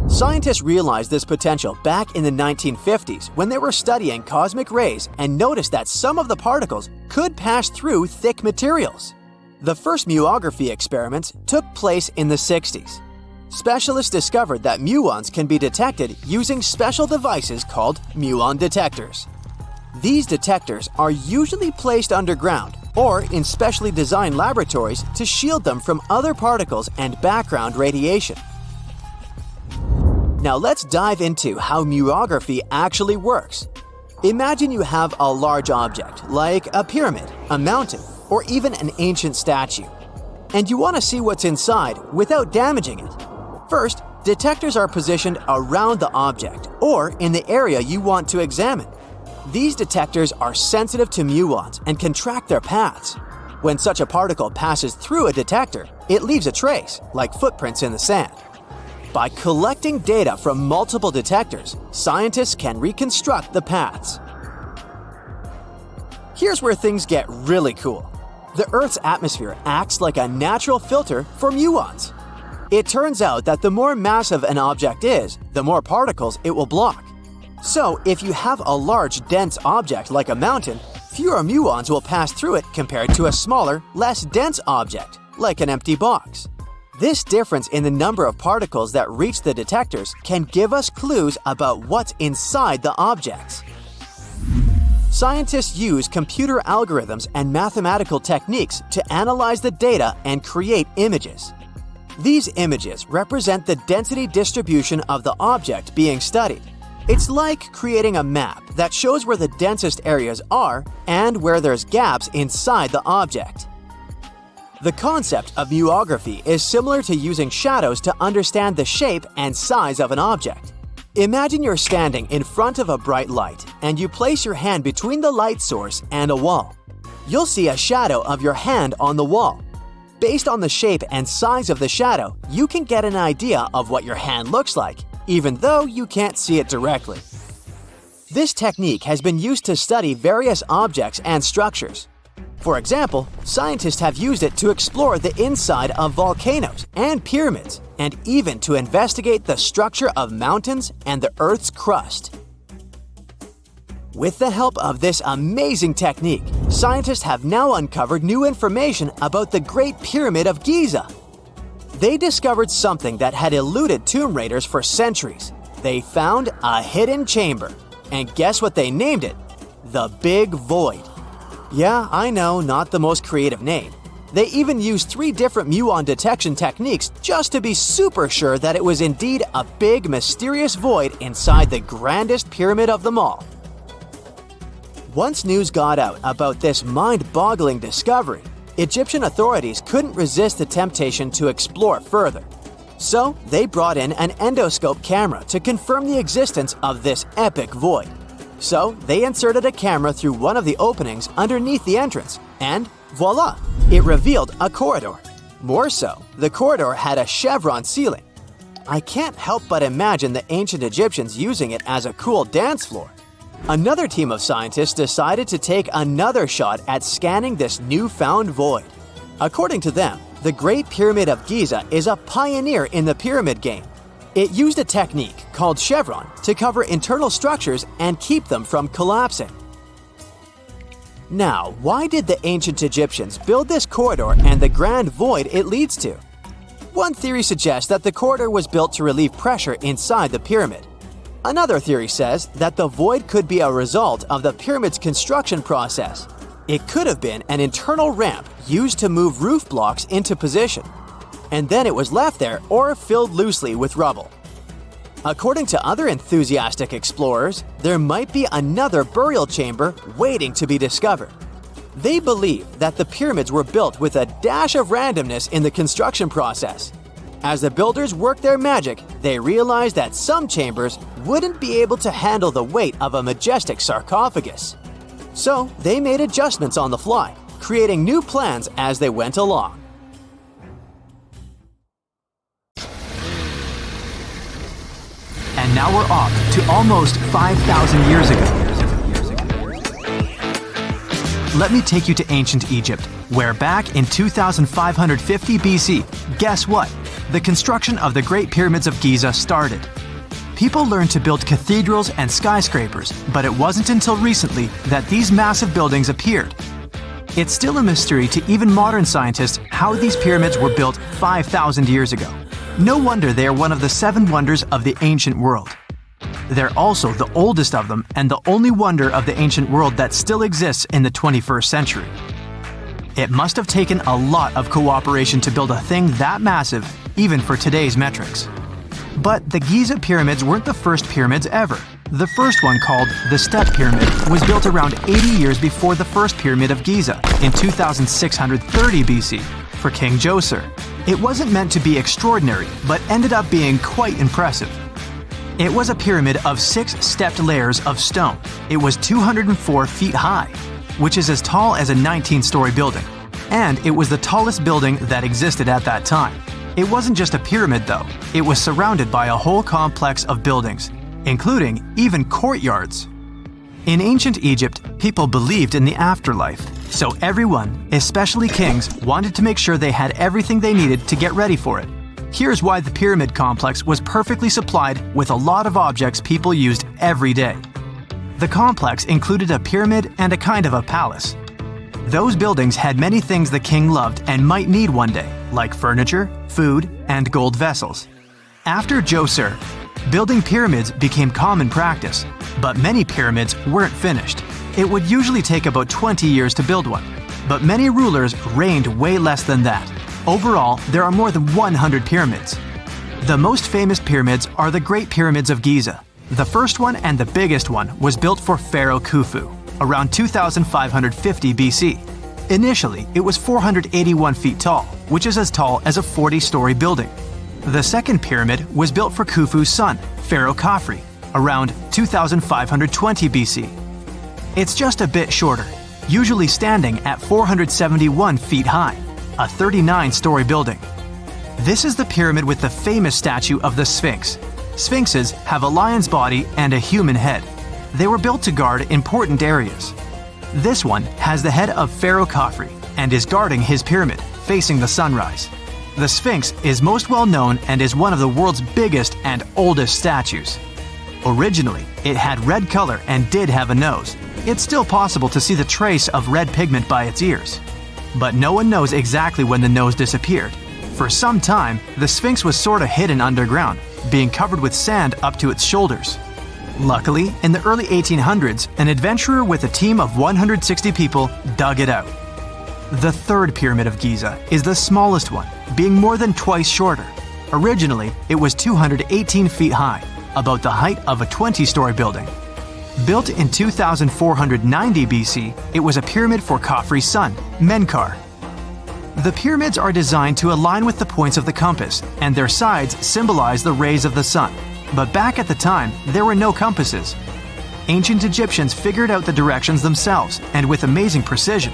Scientists realized this potential back in the 1950s when they were studying cosmic rays and noticed that some of the particles could pass through thick materials. The first muography experiments took place in the 60s. Specialists discovered that muons can be detected using special devices called muon detectors. These detectors are usually placed underground or in specially designed laboratories to shield them from other particles and background radiation. Now let's dive into how muography actually works. Imagine you have a large object, like a pyramid, a mountain, or even an ancient statue, and you want to see what's inside without damaging it. First, detectors are positioned around the object or in the area you want to examine. These detectors are sensitive to muons and can track their paths. When such a particle passes through a detector, it leaves a trace, like footprints in the sand. By collecting data from multiple detectors, scientists can reconstruct the paths. Here's where things get really cool. The Earth's atmosphere acts like a natural filter for muons. It turns out that the more massive an object is, the more particles it will block. So, if you have a large, dense object like a mountain, fewer muons will pass through it compared to a smaller, less dense object, like an empty box. This difference in the number of particles that reach the detectors can give us clues about what's inside the objects. Scientists use computer algorithms and mathematical techniques to analyze the data and create images. These images represent the density distribution of the object being studied. It's like creating a map that shows where the densest areas are and where there's gaps inside the object. The concept of muography is similar to using shadows to understand the shape and size of an object. Imagine you're standing in front of a bright light and you place your hand between the light source and a wall. You'll see a shadow of your hand on the wall. Based on the shape and size of the shadow, you can get an idea of what your hand looks like, even though you can't see it directly. This technique has been used to study various objects and structures. For example, scientists have used it to explore the inside of volcanoes and pyramids, and even to investigate the structure of mountains and the Earth's crust. With the help of this amazing technique, scientists have now uncovered new information about the Great Pyramid of Giza. They discovered something that had eluded tomb raiders for centuries. They found a hidden chamber. And guess what they named it? The Big Void. Yeah, I know, not the most creative name. They even used 3 different muon detection techniques just to be super sure that it was indeed a big, mysterious void inside the grandest pyramid of them all. Once news got out about this mind-boggling discovery, Egyptian authorities couldn't resist the temptation to explore further. So, they brought in an endoscope camera to confirm the existence of this epic void. So, they inserted a camera through one of the openings underneath the entrance, and voila! It revealed a corridor. More so, the corridor had a chevron ceiling. I can't help but imagine the ancient Egyptians using it as a cool dance floor. Another team of scientists decided to take another shot at scanning this newfound void. According to them, the Great Pyramid of Giza is a pioneer in the pyramid game. It used a technique called chevron to cover internal structures and keep them from collapsing. Now, why did the ancient Egyptians build this corridor and the grand void it leads to? One theory suggests that the corridor was built to relieve pressure inside the pyramid. Another theory says that the void could be a result of the pyramid's construction process. It could have been an internal ramp used to move roof blocks into position, and then it was left there or filled loosely with rubble. According to other enthusiastic explorers, there might be another burial chamber waiting to be discovered. They believe that the pyramids were built with a dash of randomness in the construction process. As the builders worked their magic, they realized that some chambers wouldn't be able to handle the weight of a majestic sarcophagus. So they made adjustments on the fly, creating new plans as they went along. And now we're off to almost 5,000 years ago. Let me take you to ancient Egypt, where back in 2550 BC, guess what? The construction of the Great Pyramids of Giza started. People learned to build cathedrals and skyscrapers, but it wasn't until recently that these massive buildings appeared. It's still a mystery to even modern scientists how these pyramids were built 5,000 years ago. No wonder they are one of the 7 wonders of the ancient world. They're also the oldest of them and the only wonder of the ancient world that still exists in the 21st century. It must have taken a lot of cooperation to build a thing that massive, even for today's metrics. But the Giza pyramids weren't the first pyramids ever. The first one, called the Step Pyramid, was built around 80 years before the first Pyramid of Giza in 2630 BC for King Djoser. It wasn't meant to be extraordinary, but ended up being quite impressive. It was a pyramid of 6 stepped layers of stone. It was 204 feet high, which is as tall as a 19-story building. And it was the tallest building that existed at that time. It wasn't just a pyramid though, it was surrounded by a whole complex of buildings, including even courtyards. In ancient Egypt, people believed in the afterlife, so everyone, especially kings, wanted to make sure they had everything they needed to get ready for it. Here's why the pyramid complex was perfectly supplied with a lot of objects people used every day. The complex included a pyramid and a kind of a palace. Those buildings had many things the king loved and might need one day, like furniture, food, and gold vessels. After Djoser, building pyramids became common practice, but many pyramids weren't finished. It would usually take about 20 years to build one, but many rulers reigned way less than that. Overall, there are more than 100 pyramids. The most famous pyramids are the Great Pyramids of Giza. The first one and the biggest one was built for Pharaoh Khufu, around 2550 BC. Initially, it was 481 feet tall, which is as tall as a 40-story building. The second pyramid was built for Khufu's son, Pharaoh Khafre, around 2520 BC. It's just a bit shorter, usually standing at 471 feet high, a 39-story building. This is the pyramid with the famous statue of the Sphinx. Sphinxes have a lion's body and a human head. They were built to guard important areas. This one has the head of Pharaoh Khafre and is guarding his pyramid, facing the sunrise. The Sphinx is most well known and is one of the world's biggest and oldest statues. Originally, it had red color and did have a nose. It's still possible to see the trace of red pigment by its ears. But no one knows exactly when the nose disappeared. For some time, the Sphinx was sort of hidden underground, being covered with sand up to its shoulders. Luckily, in the early 1800s, an adventurer with a team of 160 people dug it out. The third Pyramid of Giza is the smallest one, being more than twice shorter. Originally, it was 218 feet high, about the height of a 20-story building. Built in 2490 BC, it was a pyramid for Khafre's son, Menkaure. The pyramids are designed to align with the points of the compass, and their sides symbolize the rays of the sun. But back at the time, there were no compasses. Ancient Egyptians figured out the directions themselves, and with amazing precision.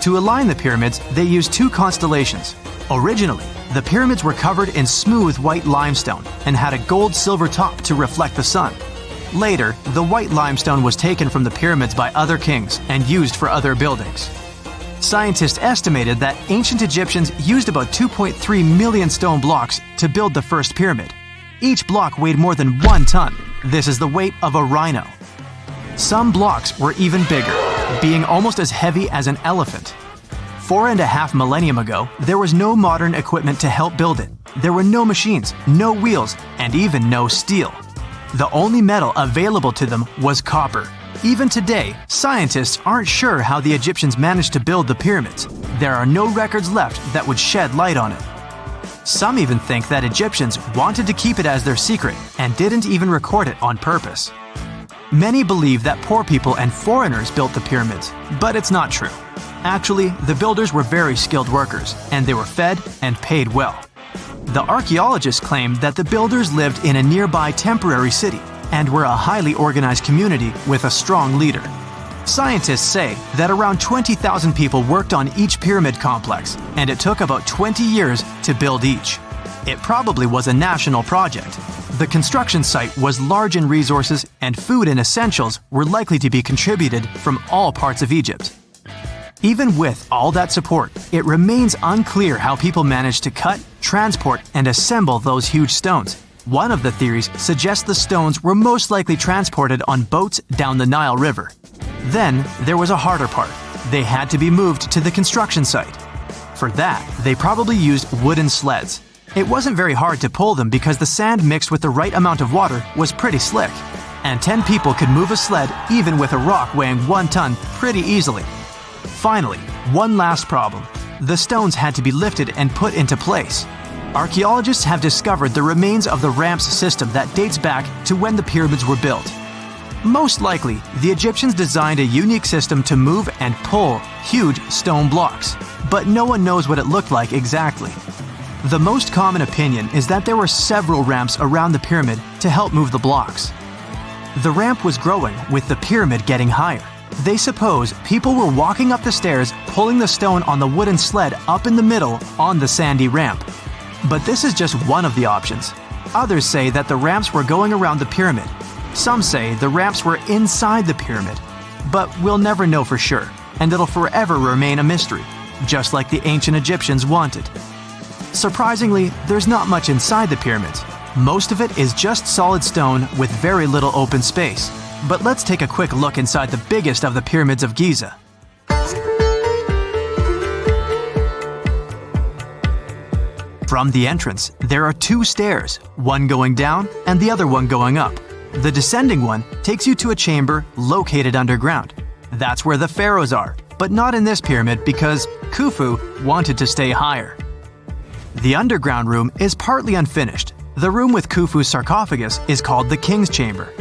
To align the pyramids, they used 2 constellations, Originally, the pyramids were covered in smooth white limestone and had a gold-silver top to reflect the sun. Later, the white limestone was taken from the pyramids by other kings and used for other buildings. Scientists estimated that ancient Egyptians used about 2.3 million stone blocks to build the first pyramid. Each block weighed more than 1 ton. This is the weight of a rhino. Some blocks were even bigger, being almost as heavy as an elephant. 4.5 millennia ago, there was no modern equipment to help build it. There were no machines, no wheels, and even no steel. The only metal available to them was copper. Even today, scientists aren't sure how the Egyptians managed to build the pyramids. There are no records left that would shed light on it. Some even think that Egyptians wanted to keep it as their secret and didn't even record it on purpose. Many believe that poor people and foreigners built the pyramids, but it's not true. Actually, the builders were very skilled workers, and they were fed and paid well. The archaeologists claim that the builders lived in a nearby temporary city and were a highly organized community with a strong leader. Scientists say that around 20,000 people worked on each pyramid complex, and it took about 20 years to build each. It probably was a national project. The construction site was large in resources, and food and essentials were likely to be contributed from all parts of Egypt. Even with all that support, it remains unclear how people managed to cut, transport, and assemble those huge stones. One of the theories suggests the stones were most likely transported on boats down the Nile River. Then, there was a harder part. They had to be moved to the construction site. For that, they probably used wooden sleds. It wasn't very hard to pull them because the sand mixed with the right amount of water was pretty slick. And 10 people could move a sled even with a rock weighing 1 ton pretty easily. Finally, one last problem. The stones had to be lifted and put into place. Archaeologists have discovered the remains of the ramps system that dates back to when the pyramids were built. Most likely, the Egyptians designed a unique system to move and pull huge stone blocks, but no one knows what it looked like exactly. The most common opinion is that there were several ramps around the pyramid to help move the blocks. The ramp was growing with the pyramid getting higher. They suppose people were walking up the stairs, pulling the stone on the wooden sled up in the middle on the sandy ramp. But this is just one of the options. Others say that the ramps were going around the pyramid. Some say the ramps were inside the pyramid. But we'll never know for sure, and it'll forever remain a mystery, just like the ancient Egyptians wanted. Surprisingly, there's not much inside the pyramids. Most of it is just solid stone with very little open space. But let's take a quick look inside the biggest of the pyramids of Giza. From the entrance, there are 2 stairs, one going down and the other one going up. The descending one takes you to a chamber located underground. That's where the pharaohs are, but not in this pyramid because Khufu wanted to stay higher. The underground room is partly unfinished. The room with Khufu's sarcophagus is called the King's Chamber.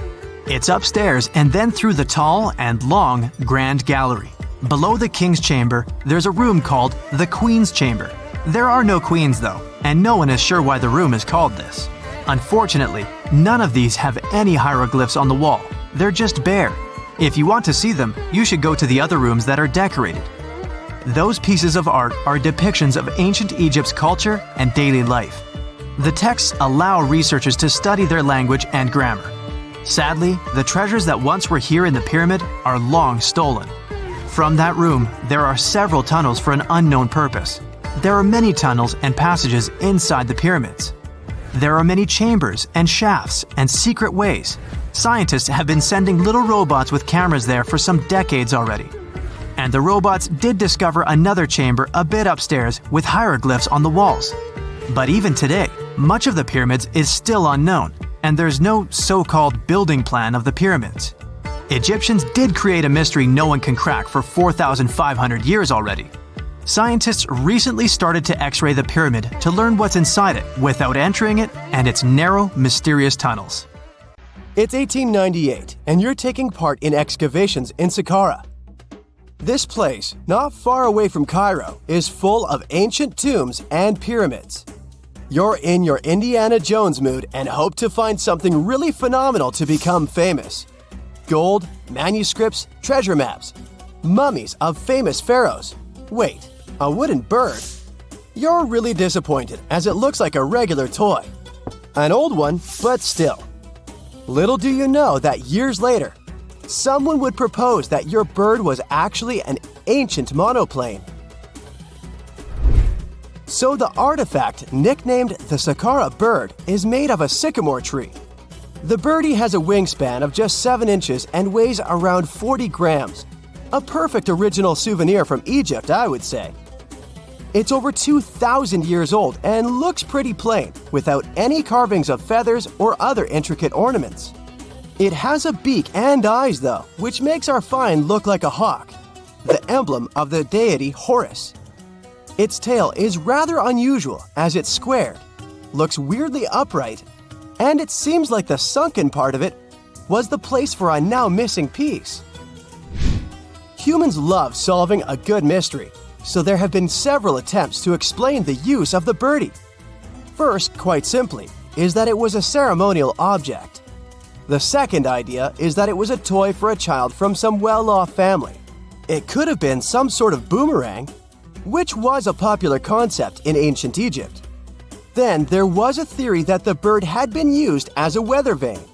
It's upstairs and then through the tall and long Grand Gallery. Below the King's Chamber, there's a room called the Queen's Chamber. There are no queens though, and no one is sure why the room is called this. Unfortunately, none of these have any hieroglyphs on the wall. They're just bare. If you want to see them, you should go to the other rooms that are decorated. Those pieces of art are depictions of ancient Egypt's culture and daily life. The texts allow researchers to study their language and grammar. Sadly, the treasures that once were here in the pyramid are long stolen. From that room, there are several tunnels for an unknown purpose. There are many tunnels and passages inside the pyramids. There are many chambers and shafts and secret ways. Scientists have been sending little robots with cameras there for some decades already. And the robots did discover another chamber a bit upstairs with hieroglyphs on the walls. But even today, much of the pyramids is still unknown, and there's no so-called building plan of the pyramids. Egyptians did create a mystery no one can crack for 4,500 years already. Scientists recently started to X-ray the pyramid to learn what's inside it without entering it and its narrow, mysterious tunnels. It's 1898, and you're taking part in excavations in Saqqara. This place, not far away from Cairo, is full of ancient tombs and pyramids. You're in your Indiana Jones mood and hope to find something really phenomenal to become famous. Gold, manuscripts, treasure maps, mummies of famous pharaohs. Wait, a wooden bird? You're really disappointed as it looks like a regular toy. An old one, but still. Little do you know that years later, someone would propose that your bird was actually an ancient monoplane. So the artifact, nicknamed the Saqqara bird, is made of a sycamore tree. The birdie has a wingspan of just 7 inches and weighs around 40 grams. A perfect original souvenir from Egypt, I would say. It's over 2,000 years old and looks pretty plain, without any carvings of feathers or other intricate ornaments. It has a beak and eyes though, which makes our find look like a hawk, the emblem of the deity Horus. Its tail is rather unusual as it's squared, looks weirdly upright, and it seems like the sunken part of it was the place for a now missing piece. Humans love solving a good mystery, so there have been several attempts to explain the use of the birdie. First, quite simply, is that it was a ceremonial object. The second idea is that it was a toy for a child from some well-off family. It could have been some sort of boomerang, which was a popular concept in ancient Egypt. Then there was a theory that the bird had been used as a weather vane.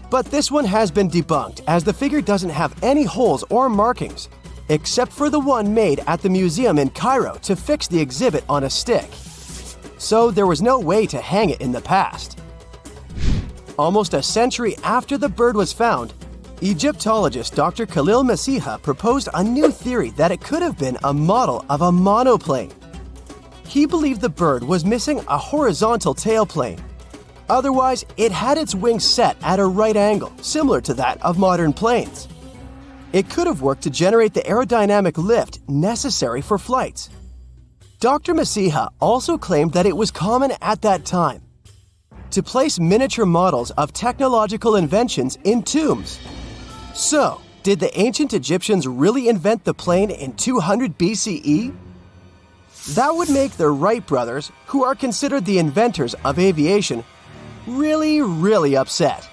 But this one has been debunked as the figure doesn't have any holes or markings, except for the one made at the museum in Cairo to fix the exhibit on a stick. So there was no way to hang it in the past. Almost a century after the bird was found, Egyptologist Dr. Khalil Masiha proposed a new theory that it could have been a model of a monoplane. He believed the bird was missing a horizontal tailplane. Otherwise, it had its wings set at a right angle, similar to that of modern planes. It could have worked to generate the aerodynamic lift necessary for flights. Dr. Masiha also claimed that it was common at that time to place miniature models of technological inventions in tombs. So, did the ancient Egyptians really invent the plane in 200 BCE? That would make the Wright brothers, who are considered the inventors of aviation, really upset.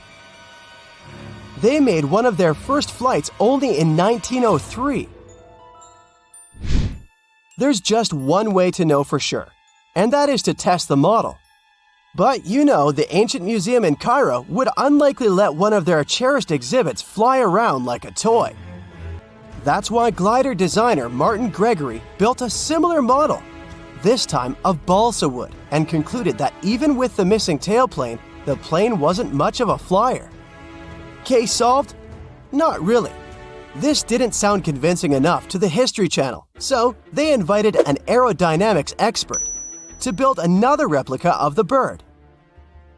They made one of their first flights only in 1903. There's just one way to know for sure, and that is to test the model. But you know, the ancient museum in Cairo would unlikely let one of their cherished exhibits fly around like a toy. That's why glider designer Martin Gregory built a similar model, this time of balsa wood, and concluded that even with the missing tailplane, the plane wasn't much of a flyer. Case solved? Not really. This didn't sound convincing enough to the History Channel, so they invited an aerodynamics expert to build another replica of the bird.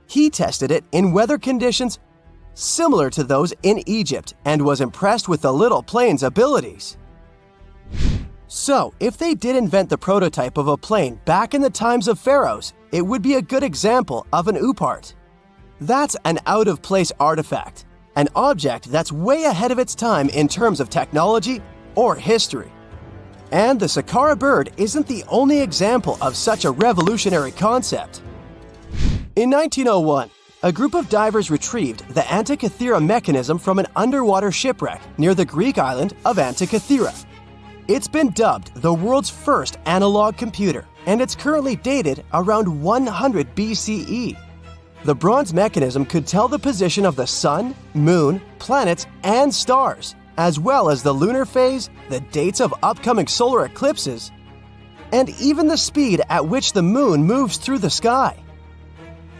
He tested it in weather conditions similar to those in Egypt and was impressed with the little plane's abilities. So, if they did invent the prototype of a plane back in the times of pharaohs, it would be a good example of an oupart. That's an out-of-place artifact, an object that's way ahead of its time in terms of technology or history. And the Saqqara bird isn't the only example of such a revolutionary concept. In 1901, a group of divers retrieved the Antikythera mechanism from an underwater shipwreck near the Greek island of Antikythera. It's been dubbed the world's first analog computer, and it's currently dated around 100 BCE. The bronze mechanism could tell the position of the sun, moon, planets, and stars, as well as the lunar phase, the dates of upcoming solar eclipses, and even the speed at which the moon moves through the sky.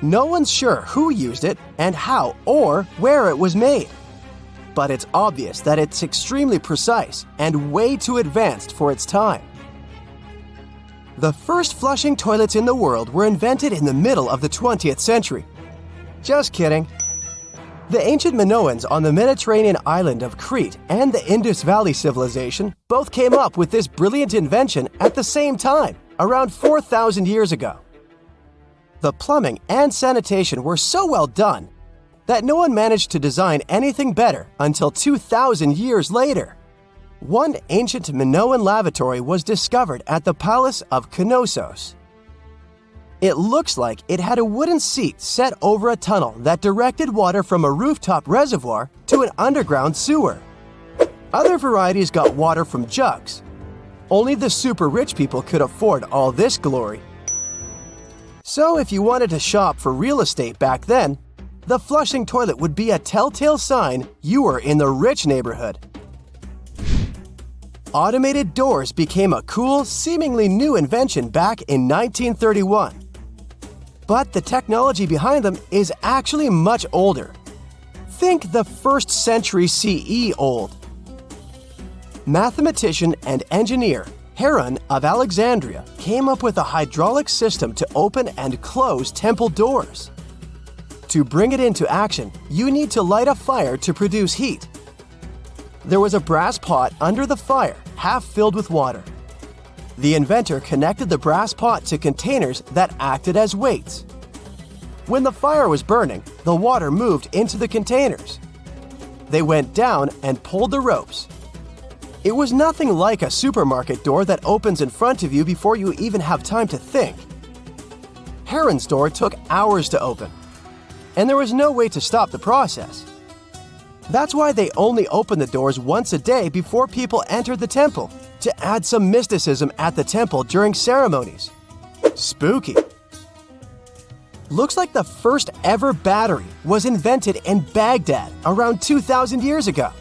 No one's sure who used it and how or where it was made. But it's obvious that it's extremely precise and way too advanced for its time. The first flushing toilets in the world were invented in the middle of the 20th century. Just kidding. The ancient Minoans on the Mediterranean island of Crete and the Indus Valley civilization both came up with this brilliant invention at the same time, around 4,000 years ago. The plumbing and sanitation were so well done that no one managed to design anything better until 2,000 years later. One ancient Minoan lavatory was discovered at the Palace of Knossos. It looks like it had a wooden seat set over a tunnel that directed water from a rooftop reservoir to an underground sewer. Other varieties got water from jugs. Only the super rich people could afford all this glory. So if you wanted to shop for real estate back then, the flushing toilet would be a telltale sign you were in the rich neighborhood. Automated doors became a cool, seemingly new invention back in 1931. But the technology behind them is actually much older. Think the 1st century CE old. Mathematician and engineer Heron of Alexandria came up with a hydraulic system to open and close temple doors. To bring it into action, you need to light a fire to produce heat. There was a brass pot under the fire, half filled with water. The inventor connected the brass pot to containers that acted as weights. When the fire was burning, the water moved into the containers. They went down and pulled the ropes. It was nothing like a supermarket door that opens in front of you before you even have time to think. Heron's door took hours to open, and there was no way to stop the process. That's why they only opened the doors once a day before people entered the temple, to add some mysticism at the temple during ceremonies. Spooky. Looks like the first ever battery was invented in Baghdad around 2,000 years ago.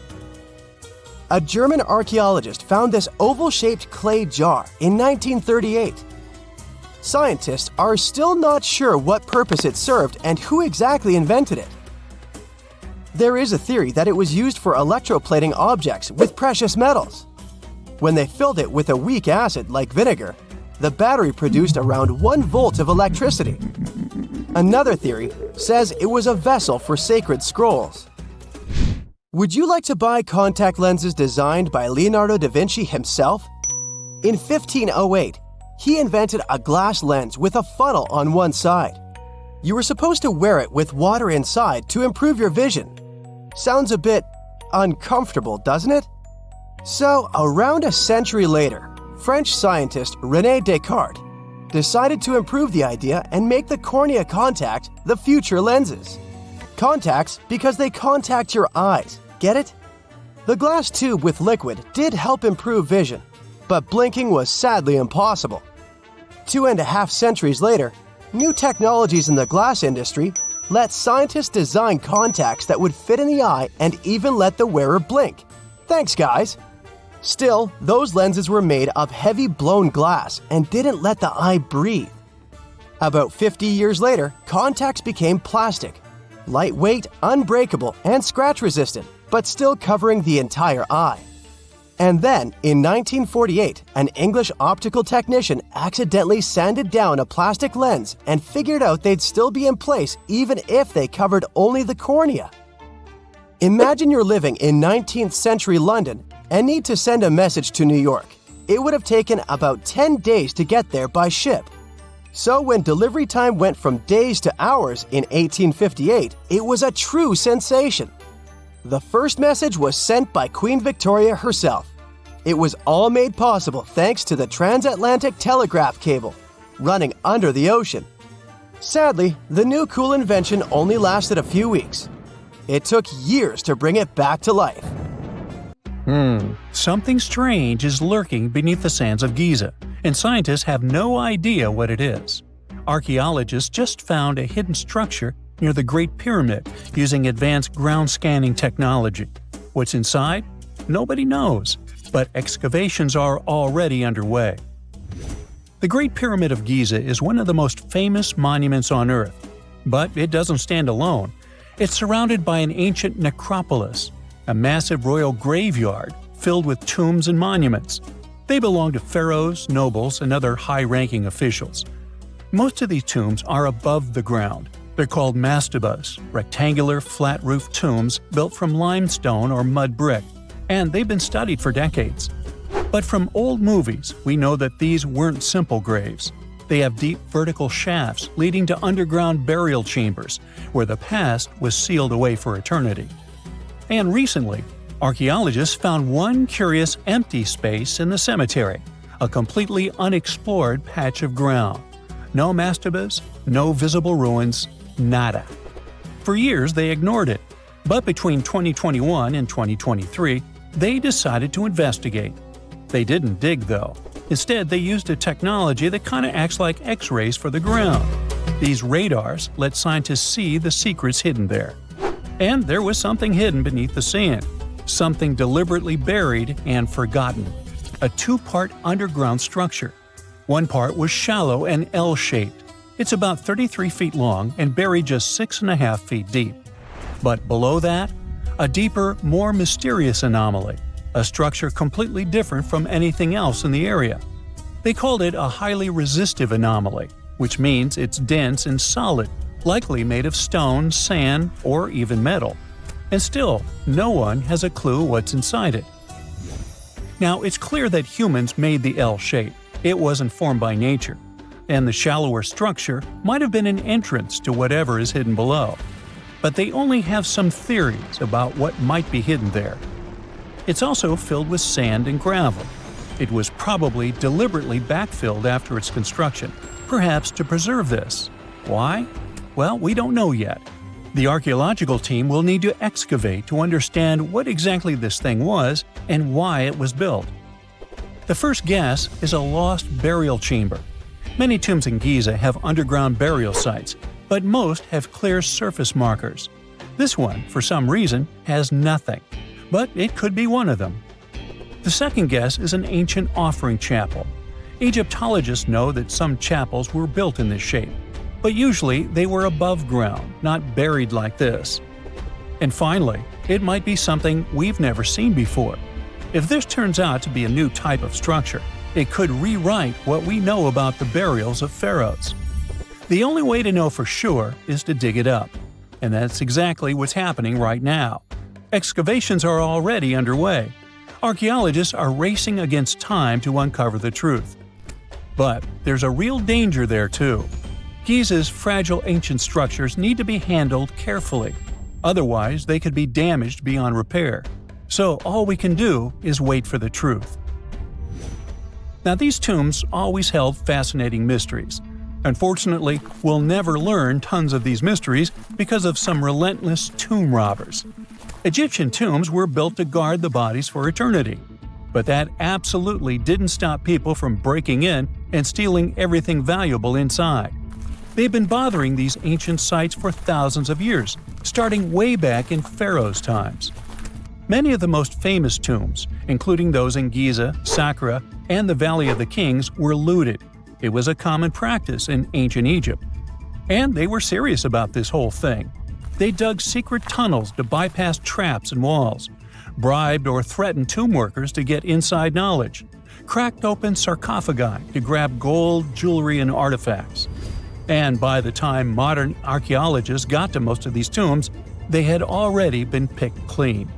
A German archaeologist found this oval-shaped clay jar in 1938. Scientists are still not sure what purpose it served and who exactly invented it. There is a theory that it was used for electroplating objects with precious metals. When they filled it with a weak acid like vinegar, the battery produced around 1 volt of electricity. Another theory says it was a vessel for sacred scrolls. Would you like to buy contact lenses designed by Leonardo da Vinci himself? In 1508, he invented a glass lens with a funnel on one side. You were supposed to wear it with water inside to improve your vision. Sounds a bit uncomfortable, doesn't it? So, around a century later, French scientist René Descartes decided to improve the idea and make the cornea contact the future lenses. Contacts because they contact your eyes, get it? The glass tube with liquid did help improve vision, but blinking was sadly impossible. 2.5 centuries later, new technologies in the glass industry let scientists design contacts that would fit in the eye and even let the wearer blink. Thanks, guys! Still, those lenses were made of heavy blown glass and didn't let the eye breathe. About 50 years later, contacts became plastic, lightweight, unbreakable, and scratch-resistant, but still covering the entire eye. And then, in 1948, an English optical technician accidentally sanded down a plastic lens and figured out they'd still be in place even if they covered only the cornea. Imagine you're living in 19th century London and need to send a message to New York. It would have taken about 10 days to get there by ship. So when delivery time went from days to hours in 1858, it was a true sensation. The first message was sent by Queen Victoria herself. It was all made possible thanks to the transatlantic telegraph cable, running under the ocean. Sadly, the new cool invention only lasted a few weeks. It took years to bring it back to life. Something strange is lurking beneath the sands of Giza, and scientists have no idea what it is. Archaeologists just found a hidden structure near the Great Pyramid using advanced ground scanning technology. What's inside? Nobody knows, but excavations are already underway. The Great Pyramid of Giza is one of the most famous monuments on Earth, but it doesn't stand alone. It's surrounded by an ancient necropolis, a massive royal graveyard filled with tombs and monuments. They belong to pharaohs, nobles, and other high-ranking officials. Most of these tombs are above the ground. They're called mastabas, rectangular, flat-roofed tombs built from limestone or mud brick, and they've been studied for decades. But from old movies, we know that these weren't simple graves. They have deep vertical shafts leading to underground burial chambers, where the past was sealed away for eternity. And recently, archaeologists found one curious empty space in the cemetery, a completely unexplored patch of ground. No mastabas, no visible ruins, nada. For years, they ignored it. But between 2021 and 2023, they decided to investigate. They didn't dig, though. Instead, they used a technology that kind of acts like X-rays for the ground. These radars let scientists see the secrets hidden there. And there was something hidden beneath the sand, something deliberately buried and forgotten. A two-part underground structure. One part was shallow and L-shaped. It's about 33 feet long and buried just 6.5 feet deep. But below that, a deeper, more mysterious anomaly, a structure completely different from anything else in the area. They called it a highly resistive anomaly, which means it's dense and solid, likely made of stone, sand, or even metal. And still, no one has a clue what's inside it. Now, it's clear that humans made the L shape. It wasn't formed by nature. And the shallower structure might have been an entrance to whatever is hidden below. But they only have some theories about what might be hidden there. It's also filled with sand and gravel. It was probably deliberately backfilled after its construction, perhaps to preserve this. Why? Well, we don't know yet. The archaeological team will need to excavate to understand what exactly this thing was and why it was built. The first guess is a lost burial chamber. Many tombs in Giza have underground burial sites, but most have clear surface markers. This one, for some reason, has nothing, but it could be one of them. The second guess is an ancient offering chapel. Egyptologists know that some chapels were built in this shape, but usually they were above ground, not buried like this. And finally, it might be something we've never seen before. If this turns out to be a new type of structure, it could rewrite what we know about the burials of pharaohs. The only way to know for sure is to dig it up, and that's exactly what's happening right now. Excavations are already underway. Archaeologists are racing against time to uncover the truth. But there's a real danger there too. Giza's fragile ancient structures need to be handled carefully. Otherwise, they could be damaged beyond repair. So all we can do is wait for the truth. Now, these tombs always held fascinating mysteries. Unfortunately, we'll never learn tons of these mysteries because of some relentless tomb robbers. Egyptian tombs were built to guard the bodies for eternity. But that absolutely didn't stop people from breaking in and stealing everything valuable inside. They've been bothering these ancient sites for thousands of years, starting way back in Pharaoh's times. Many of the most famous tombs, including those in Giza, Saqqara, and the Valley of the Kings, were looted. It was a common practice in ancient Egypt. And they were serious about this whole thing. They dug secret tunnels to bypass traps and walls, bribed or threatened tomb workers to get inside knowledge, cracked open sarcophagi to grab gold, jewelry, and artifacts. And by the time modern archaeologists got to most of these tombs, they had already been picked clean.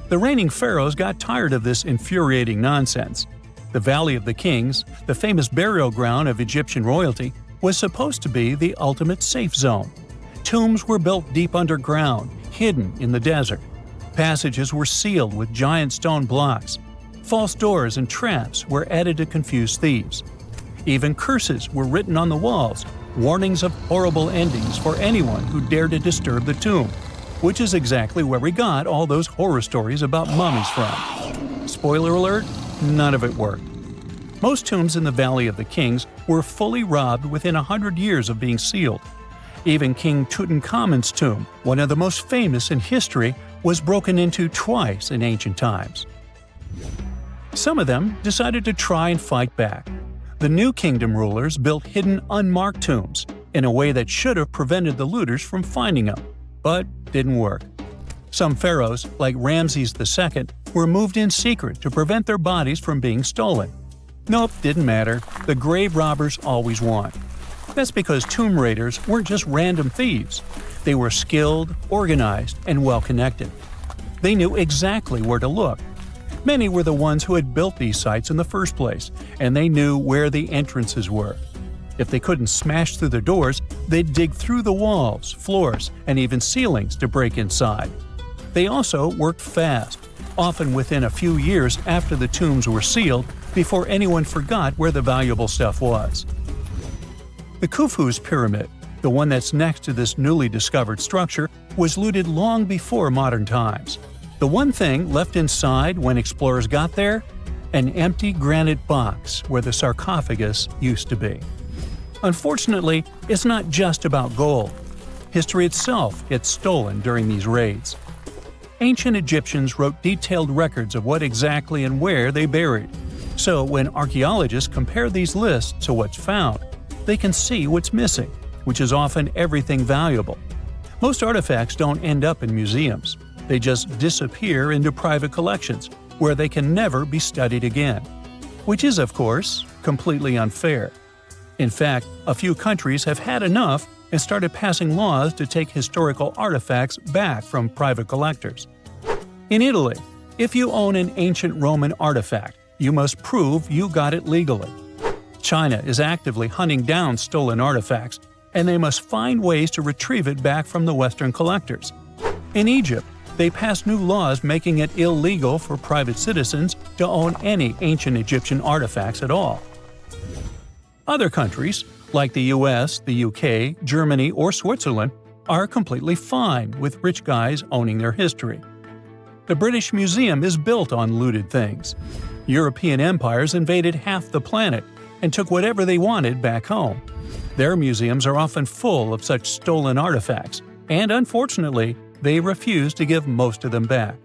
The reigning pharaohs got tired of this infuriating nonsense. The Valley of the Kings, the famous burial ground of Egyptian royalty, was supposed to be the ultimate safe zone. Tombs were built deep underground, hidden in the desert. Passages were sealed with giant stone blocks. False doors and traps were added to confuse thieves. Even curses were written on the walls, warnings of horrible endings for anyone who dared to disturb the tomb, which is exactly where we got all those horror stories about mummies from. Spoiler alert, none of it worked. Most tombs in the Valley of the Kings were fully robbed within 100 years of being sealed. Even King Tutankhamun's tomb, one of the most famous in history, was broken into twice in ancient times. Some of them decided to try and fight back. The New Kingdom rulers built hidden unmarked tombs in a way that should have prevented the looters from finding them, but didn't work. Some pharaohs, like Ramses II, were moved in secret to prevent their bodies from being stolen. Nope, didn't matter. The grave robbers always won. That's because tomb raiders weren't just random thieves. They were skilled, organized, and well-connected. They knew exactly where to look. Many were the ones who had built these sites in the first place, and they knew where the entrances were. If they couldn't smash through the doors, they'd dig through the walls, floors, and even ceilings to break inside. They also worked fast, often within a few years after the tombs were sealed, before anyone forgot where the valuable stuff was. The Khufu's pyramid, the one that's next to this newly discovered structure, was looted long before modern times. The one thing left inside when explorers got there? An empty granite box where the sarcophagus used to be. Unfortunately, it's not just about gold. History itself gets stolen during these raids. Ancient Egyptians wrote detailed records of what exactly and where they buried. So when archaeologists compare these lists to what's found, they can see what's missing, which is often everything valuable. Most artifacts don't end up in museums. They just disappear into private collections, where they can never be studied again. Which is, of course, completely unfair. In fact, a few countries have had enough and started passing laws to take historical artifacts back from private collectors. In Italy, if you own an ancient Roman artifact, you must prove you got it legally. China is actively hunting down stolen artifacts, and they must find ways to retrieve it back from the Western collectors. In Egypt, they passed new laws making it illegal for private citizens to own any ancient Egyptian artifacts at all. Other countries, like the US, the UK, Germany, or Switzerland, are completely fine with rich guys owning their history. The British Museum is built on looted things. European empires invaded half the planet and took whatever they wanted back home. Their museums are often full of such stolen artifacts, and unfortunately, they refuse to give most of them back.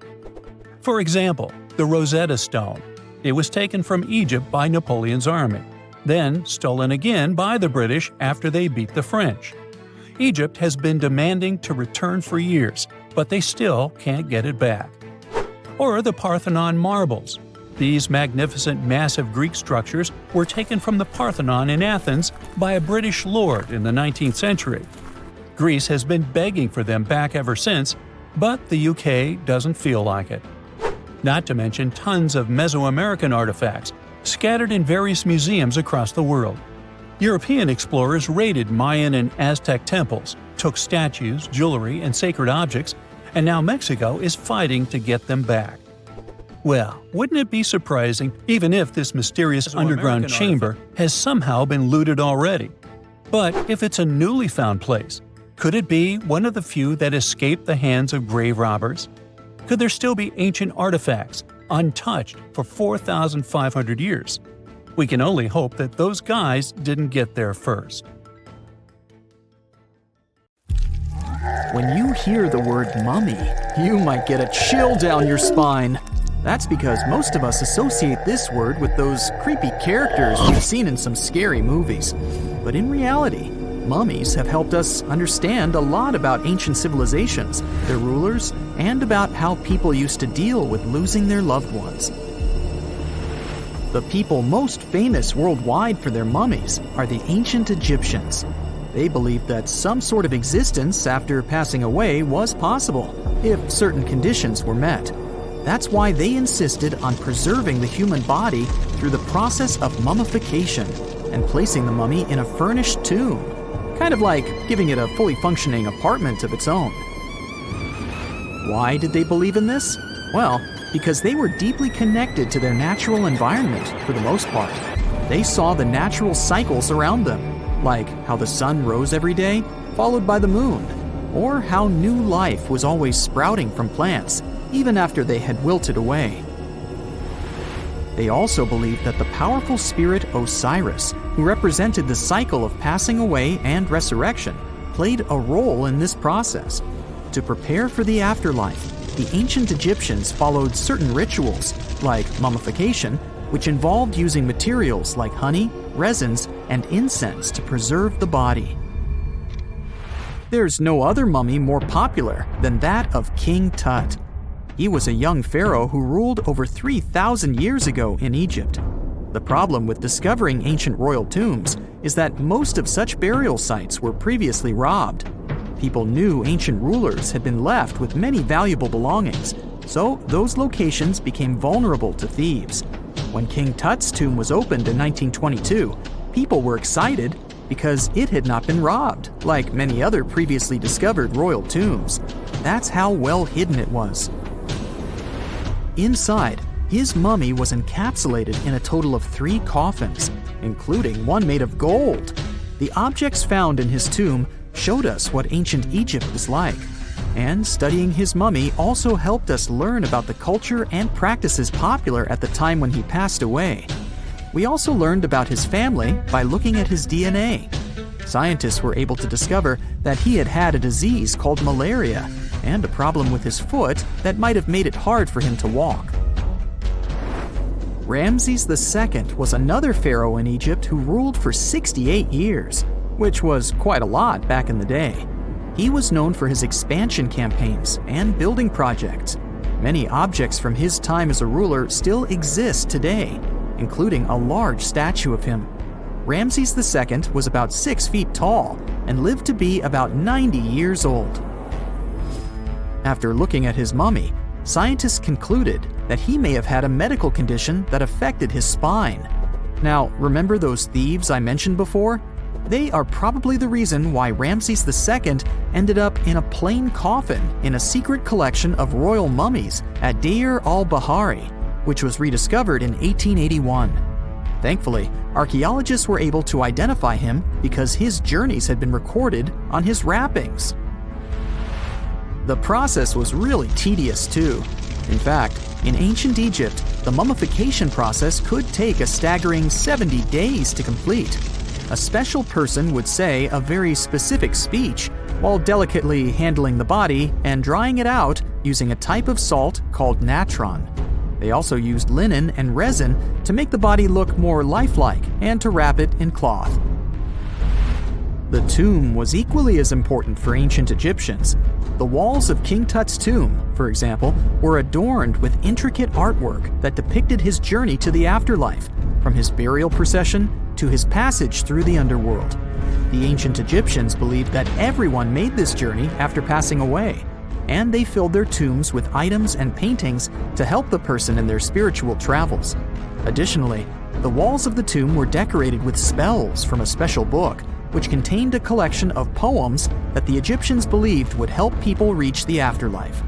For example, the Rosetta Stone. It was taken from Egypt by Napoleon's army, then stolen again by the British after they beat the French. Egypt has been demanding to return for years, but they still can't get it back. Or the Parthenon marbles. These magnificent massive Greek structures were taken from the Parthenon in Athens by a British lord in the 19th century. Greece has been begging for them back ever since, but the UK doesn't feel like it. Not to mention tons of Mesoamerican artifacts scattered in various museums across the world. European explorers raided Mayan and Aztec temples, took statues, jewelry, and sacred objects, and now Mexico is fighting to get them back. Well, wouldn't it be surprising even if this mysterious underground chamber has somehow been looted already? But if it's a newly found place, could it be one of the few that escaped the hands of grave robbers? Could there still be ancient artifacts, untouched for 4,500 years? We can only hope that those guys didn't get there first. When you hear the word mummy, you might get a chill down your spine. That's because most of us associate this word with those creepy characters we've seen in some scary movies. But in reality, mummies have helped us understand a lot about ancient civilizations, their rulers, and about how people used to deal with losing their loved ones. The people most famous worldwide for their mummies are the ancient Egyptians. They believed that some sort of existence after passing away was possible, if certain conditions were met. That's why they insisted on preserving the human body through the process of mummification and placing the mummy in a furnished tomb, kind of like giving it a fully functioning apartment of its own. Why did they believe in this? Well, because they were deeply connected to their natural environment for the most part. They saw the natural cycles around them, like how the sun rose every day, followed by the moon, or how new life was always sprouting from plants, even after they had wilted away. They also believed that the powerful spirit Osiris, who represented the cycle of passing away and resurrection, played a role in this process. To prepare for the afterlife, the ancient Egyptians followed certain rituals, like mummification, which involved using materials like honey, resins, and incense to preserve the body. There's no other mummy more popular than that of King Tut. He was a young pharaoh who ruled over 3,000 years ago in Egypt. The problem with discovering ancient royal tombs is that most of such burial sites were previously robbed. People knew ancient rulers had been left with many valuable belongings, so those locations became vulnerable to thieves. When King Tut's tomb was opened in 1922, people were excited because it had not been robbed, like many other previously discovered royal tombs. That's how well hidden it was. Inside, his mummy was encapsulated in a total of 3 coffins, including one made of gold. The objects found in his tomb showed us what ancient Egypt was like, and studying his mummy also helped us learn about the culture and practices popular at the time when he passed away. We also learned about his family by looking at his DNA. Scientists were able to discover that he had had a disease called malaria and a problem with his foot that might have made it hard for him to walk. Ramses II was another pharaoh in Egypt who ruled for 68 years, which was quite a lot back in the day. He was known for his expansion campaigns and building projects. Many objects from his time as a ruler still exist today, including a large statue of him. Ramses II was about 6 feet tall and lived to be about 90 years old. After looking at his mummy, scientists concluded that he may have had a medical condition that affected his spine. Now, remember those thieves I mentioned before? They are probably the reason why Ramses II ended up in a plain coffin in a secret collection of royal mummies at Deir al-Bahari, which was rediscovered in 1881. Thankfully, archaeologists were able to identify him because his journeys had been recorded on his wrappings. The process was really tedious too. In fact, in ancient Egypt, the mummification process could take a staggering 70 days to complete. A special person would say a very specific speech while delicately handling the body and drying it out using a type of salt called natron. They also used linen and resin to make the body look more lifelike and to wrap it in cloth. The tomb was equally as important for ancient Egyptians. The walls of King Tut's tomb, for example, were adorned with intricate artwork that depicted his journey to the afterlife, from his burial procession to his passage through the underworld. The ancient Egyptians believed that everyone made this journey after passing away, and they filled their tombs with items and paintings to help the person in their spiritual travels. Additionally, the walls of the tomb were decorated with spells from a special book, which contained a collection of poems that the Egyptians believed would help people reach the afterlife.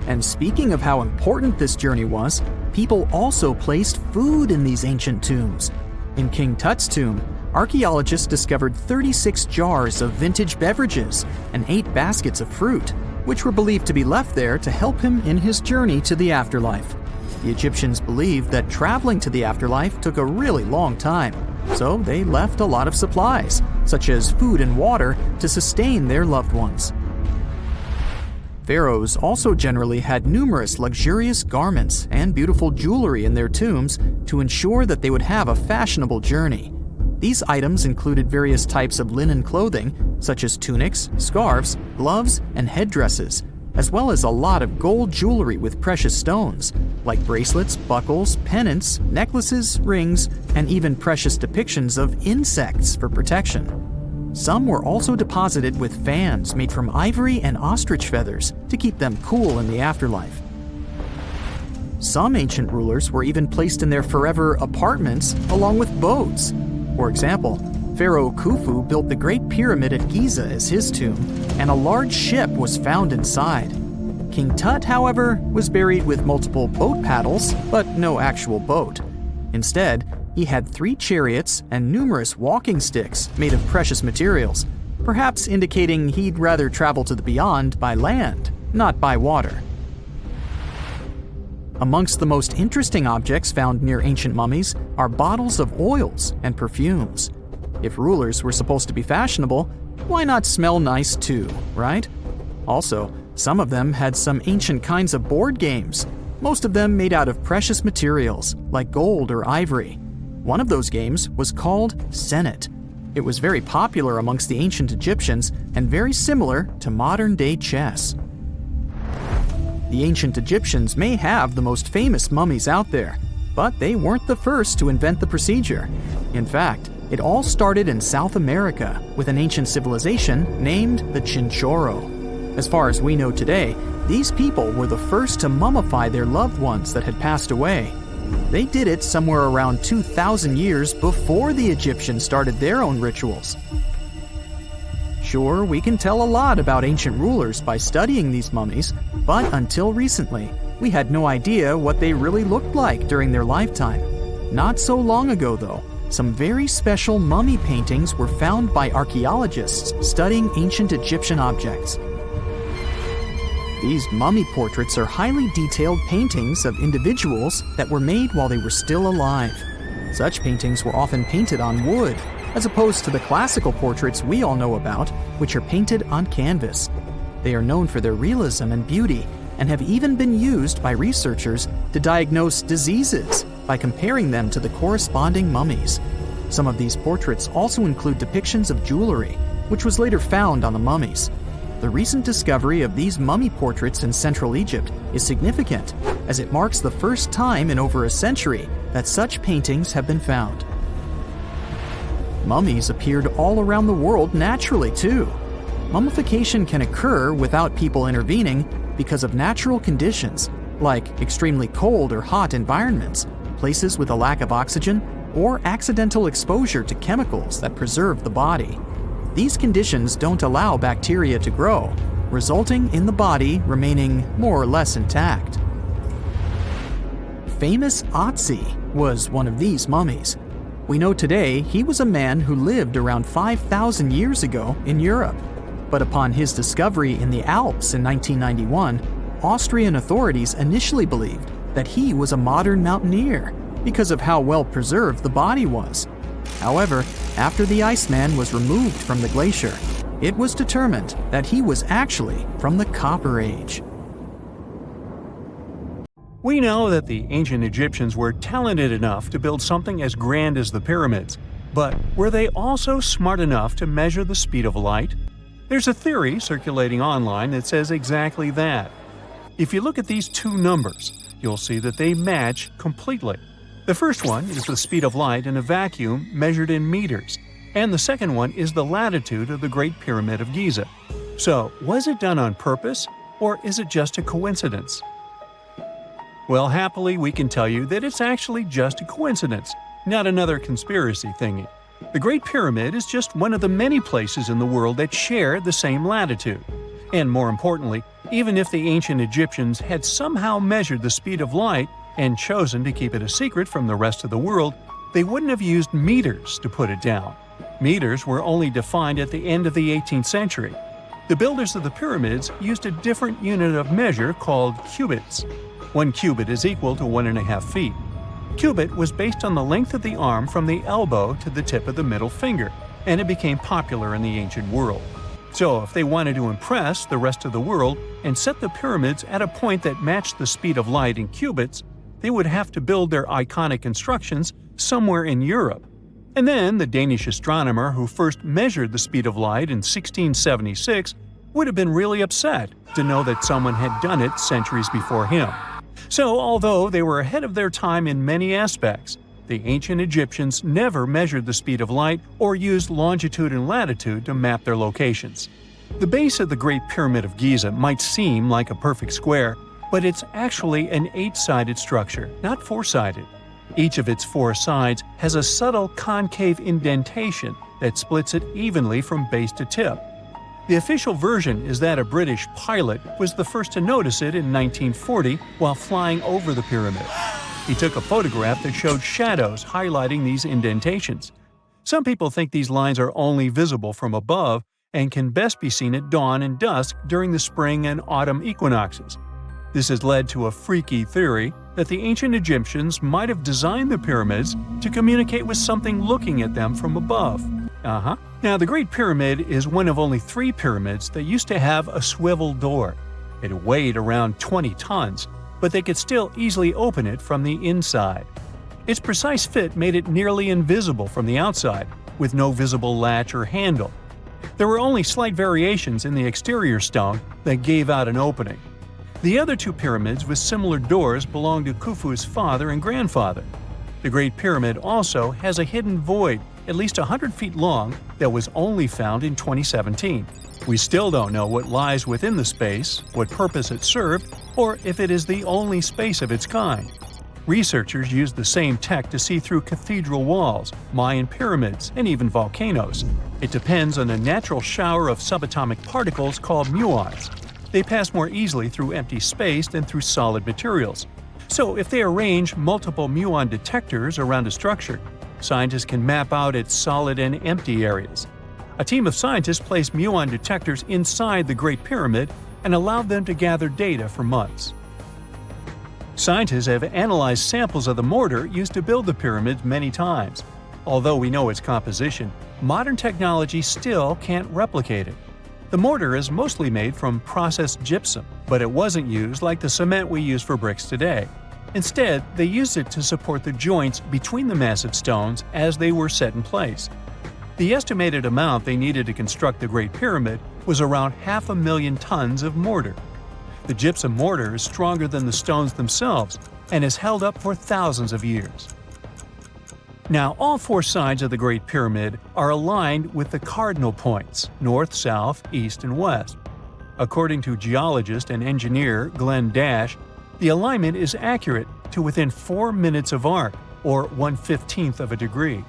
And speaking of how important this journey was, people also placed food in these ancient tombs. In King Tut's tomb, archaeologists discovered 36 jars of vintage beverages and 8 baskets of fruit, which were believed to be left there to help him in his journey to the afterlife. The Egyptians believed that traveling to the afterlife took a really long time, so they left a lot of supplies, such as food and water, to sustain their loved ones. Pharaohs also generally had numerous luxurious garments and beautiful jewelry in their tombs to ensure that they would have a fashionable journey. These items included various types of linen clothing, such as tunics, scarves, gloves, and headdresses, as well as a lot of gold jewelry with precious stones, like bracelets, buckles, pendants, necklaces, rings, and even precious depictions of insects for protection. Some were also deposited with fans made from ivory and ostrich feathers to keep them cool in the afterlife. Some ancient rulers were even placed in their forever apartments along with boats. For example, Pharaoh Khufu built the Great Pyramid at Giza as his tomb, and a large ship was found inside. King Tut, however, was buried with multiple boat paddles, but no actual boat. Instead, he had 3 chariots and numerous walking sticks made of precious materials, perhaps indicating he'd rather travel to the beyond by land, not by water. Amongst the most interesting objects found near ancient mummies are bottles of oils and perfumes. If rulers were supposed to be fashionable, why not smell nice too, right? Also, some of them had some ancient kinds of board games, most of them made out of precious materials like gold or ivory. One of those games was called Senet. It was very popular amongst the ancient Egyptians and very similar to modern-day chess. The ancient Egyptians may have the most famous mummies out there, but they weren't the first to invent the procedure. In fact, it all started in South America with an ancient civilization named the Chinchorro. As far as we know today, these people were the first to mummify their loved ones that had passed away. They did it somewhere around 2,000 years before the Egyptians started their own rituals. Sure, we can tell a lot about ancient rulers by studying these mummies, but until recently, we had no idea what they really looked like during their lifetime. Not so long ago, though, some very special mummy paintings were found by archaeologists studying ancient Egyptian objects. These mummy portraits are highly detailed paintings of individuals that were made while they were still alive. Such paintings were often painted on wood, as opposed to the classical portraits we all know about, which are painted on canvas. They are known for their realism and beauty, and have even been used by researchers to diagnose diseases by comparing them to the corresponding mummies. Some of these portraits also include depictions of jewelry, which was later found on the mummies. The recent discovery of these mummy portraits in Central Egypt is significant, as it marks the first time in over a century that such paintings have been found. Mummies appeared all around the world naturally, too. Mummification can occur without people intervening because of natural conditions, like extremely cold or hot environments, places with a lack of oxygen, or accidental exposure to chemicals that preserve the body. These conditions don't allow bacteria to grow, resulting in the body remaining more or less intact. Famous Otzi was one of these mummies. We know today he was a man who lived around 5,000 years ago in Europe. But upon his discovery in the Alps in 1991, Austrian authorities initially believed that he was a modern mountaineer because of how well preserved the body was. However, after the Iceman was removed from the glacier, it was determined that he was actually from the Copper Age. We know that the ancient Egyptians were talented enough to build something as grand as the pyramids, but were they also smart enough to measure the speed of light? There's a theory circulating online that says exactly that. If you look at these two numbers, you'll see that they match completely. The first one is the speed of light in a vacuum measured in meters, and the second one is the latitude of the Great Pyramid of Giza. So, was it done on purpose, or is it just a coincidence? Well, happily, we can tell you that it's actually just a coincidence, not another conspiracy thingy. The Great Pyramid is just one of the many places in the world that share the same latitude. And more importantly, even if the ancient Egyptians had somehow measured the speed of light and chosen to keep it a secret from the rest of the world, they wouldn't have used meters to put it down. Meters were only defined at the end of the 18th century. The builders of the pyramids used a different unit of measure called cubits. 1 cubit is equal to 1.5 feet. Cubit was based on the length of the arm from the elbow to the tip of the middle finger, and it became popular in the ancient world. So if they wanted to impress the rest of the world and set the pyramids at a point that matched the speed of light in cubits, they would have to build their iconic constructions somewhere in Europe. And then the Danish astronomer who first measured the speed of light in 1676 would have been really upset to know that someone had done it centuries before him. So, although they were ahead of their time in many aspects, the ancient Egyptians never measured the speed of light or used longitude and latitude to map their locations. The base of the Great Pyramid of Giza might seem like a perfect square, but it's actually an 8-sided structure, not 4-sided. Each of its 4 sides has a subtle concave indentation that splits it evenly from base to tip. The official version is that a British pilot was the first to notice it in 1940 while flying over the pyramid. He took a photograph that showed shadows highlighting these indentations. Some people think these lines are only visible from above and can best be seen at dawn and dusk during the spring and autumn equinoxes. This has led to a freaky theory that the ancient Egyptians might have designed the pyramids to communicate with something looking at them from above. Now, the Great Pyramid is one of only 3 pyramids that used to have a swivel door. It weighed around 20 tons, but they could still easily open it from the inside. Its precise fit made it nearly invisible from the outside, with no visible latch or handle. There were only slight variations in the exterior stone that gave out an opening. The other 2 pyramids with similar doors belonged to Khufu's father and grandfather. The Great Pyramid also has a hidden void at least 100 feet long that was only found in 2017. We still don't know what lies within the space, what purpose it served, or if it is the only space of its kind. Researchers used the same tech to see through cathedral walls, Mayan pyramids, and even volcanoes. It depends on a natural shower of subatomic particles called muons. They pass more easily through empty space than through solid materials. So if they arrange multiple muon detectors around a structure, scientists can map out its solid and empty areas. A team of scientists placed muon detectors inside the Great Pyramid and allowed them to gather data for months. Scientists have analyzed samples of the mortar used to build the pyramids many times. Although we know its composition, modern technology still can't replicate it. The mortar is mostly made from processed gypsum, but it wasn't used like the cement we use for bricks today. Instead, they used it to support the joints between the massive stones as they were set in place. The estimated amount they needed to construct the Great Pyramid was around 500,000 tons of mortar. The gypsum mortar is stronger than the stones themselves and has held up for thousands of years. Now, all four sides of the Great Pyramid are aligned with the cardinal points – north, south, east, and west. According to geologist and engineer Glenn Dash, the alignment is accurate to within 4 minutes of arc, or 1/15 of a degree.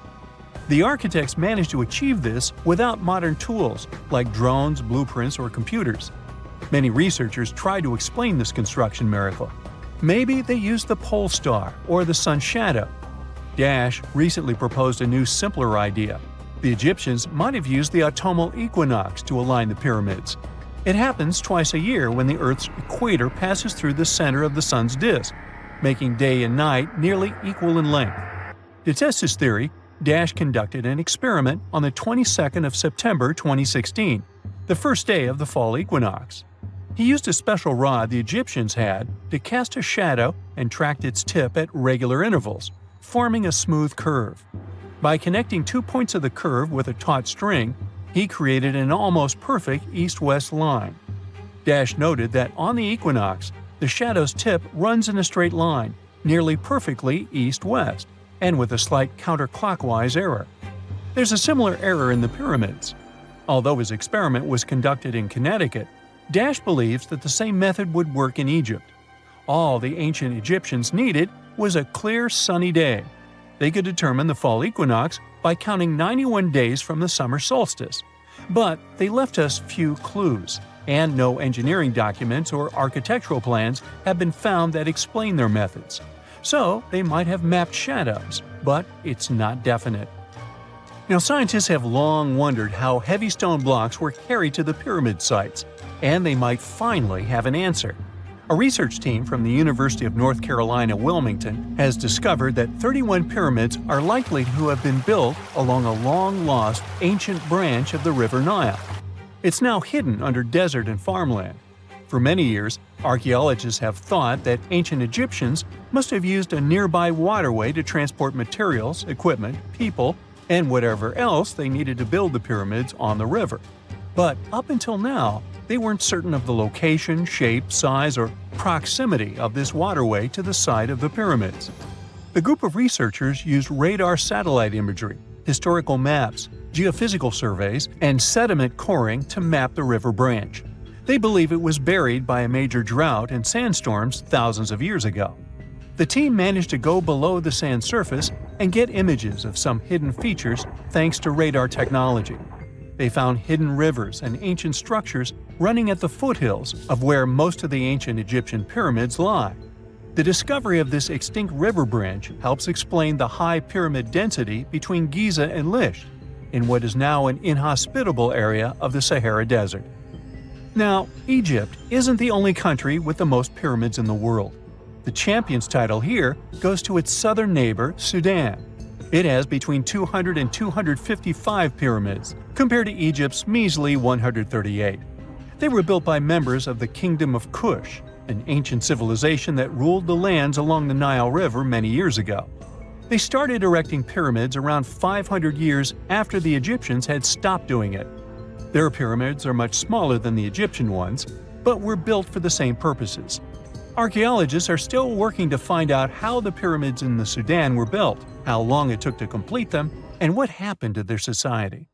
The architects managed to achieve this without modern tools like drones, blueprints, or computers. Many researchers try to explain this construction miracle. Maybe they used the pole star or the sun's shadow. Dash recently proposed a new, simpler idea. The Egyptians might have used the autumnal equinox to align the pyramids. It happens twice a year when the Earth's equator passes through the center of the sun's disk, making day and night nearly equal in length. To test his theory, Dash conducted an experiment on the 22nd of September 2016, the first day of the fall equinox. He used a special rod the Egyptians had to cast a shadow and tracked its tip at regular intervals, forming a smooth curve. By connecting 2 points of the curve with a taut string, he created an almost perfect east-west line. Dash noted that on the equinox, the shadow's tip runs in a straight line, nearly perfectly east-west, and with a slight counterclockwise error. There's a similar error in the pyramids. Although his experiment was conducted in Connecticut, Dash believes that the same method would work in Egypt. All the ancient Egyptians needed was a clear, sunny day. They could determine the fall equinox by counting 91 days from the summer solstice. But they left us few clues, and no engineering documents or architectural plans have been found that explain their methods. So they might have mapped shadows, but it's not definite. Now, scientists have long wondered how heavy stone blocks were carried to the pyramid sites, and they might finally have an answer. A research team from the University of North Carolina, Wilmington, has discovered that 31 pyramids are likely to have been built along a long-lost ancient branch of the River Nile. It's now hidden under desert and farmland. For many years, archaeologists have thought that ancient Egyptians must have used a nearby waterway to transport materials, equipment, people, and whatever else they needed to build the pyramids on the river. But up until now, they weren't certain of the location, shape, size, or proximity of this waterway to the site of the pyramids. The group of researchers used radar satellite imagery, historical maps, geophysical surveys, and sediment coring to map the river branch. They believe it was buried by a major drought and sandstorms thousands of years ago. The team managed to go below the sand surface and get images of some hidden features thanks to radar technology. They found hidden rivers and ancient structures running at the foothills of where most of the ancient Egyptian pyramids lie. The discovery of this extinct river branch helps explain the high pyramid density between Giza and Lisht, in what is now an inhospitable area of the Sahara Desert. Now, Egypt isn't the only country with the most pyramids in the world. The champion's title here goes to its southern neighbor, Sudan. It has between 200 and 255 pyramids, compared to Egypt's measly 138. They were built by members of the Kingdom of Kush, an ancient civilization that ruled the lands along the Nile River many years ago. They started erecting pyramids around 500 years after the Egyptians had stopped doing it. Their pyramids are much smaller than the Egyptian ones, but were built for the same purposes. Archaeologists are still working to find out how the pyramids in the Sudan were built, how long it took to complete them, and what happened to their society.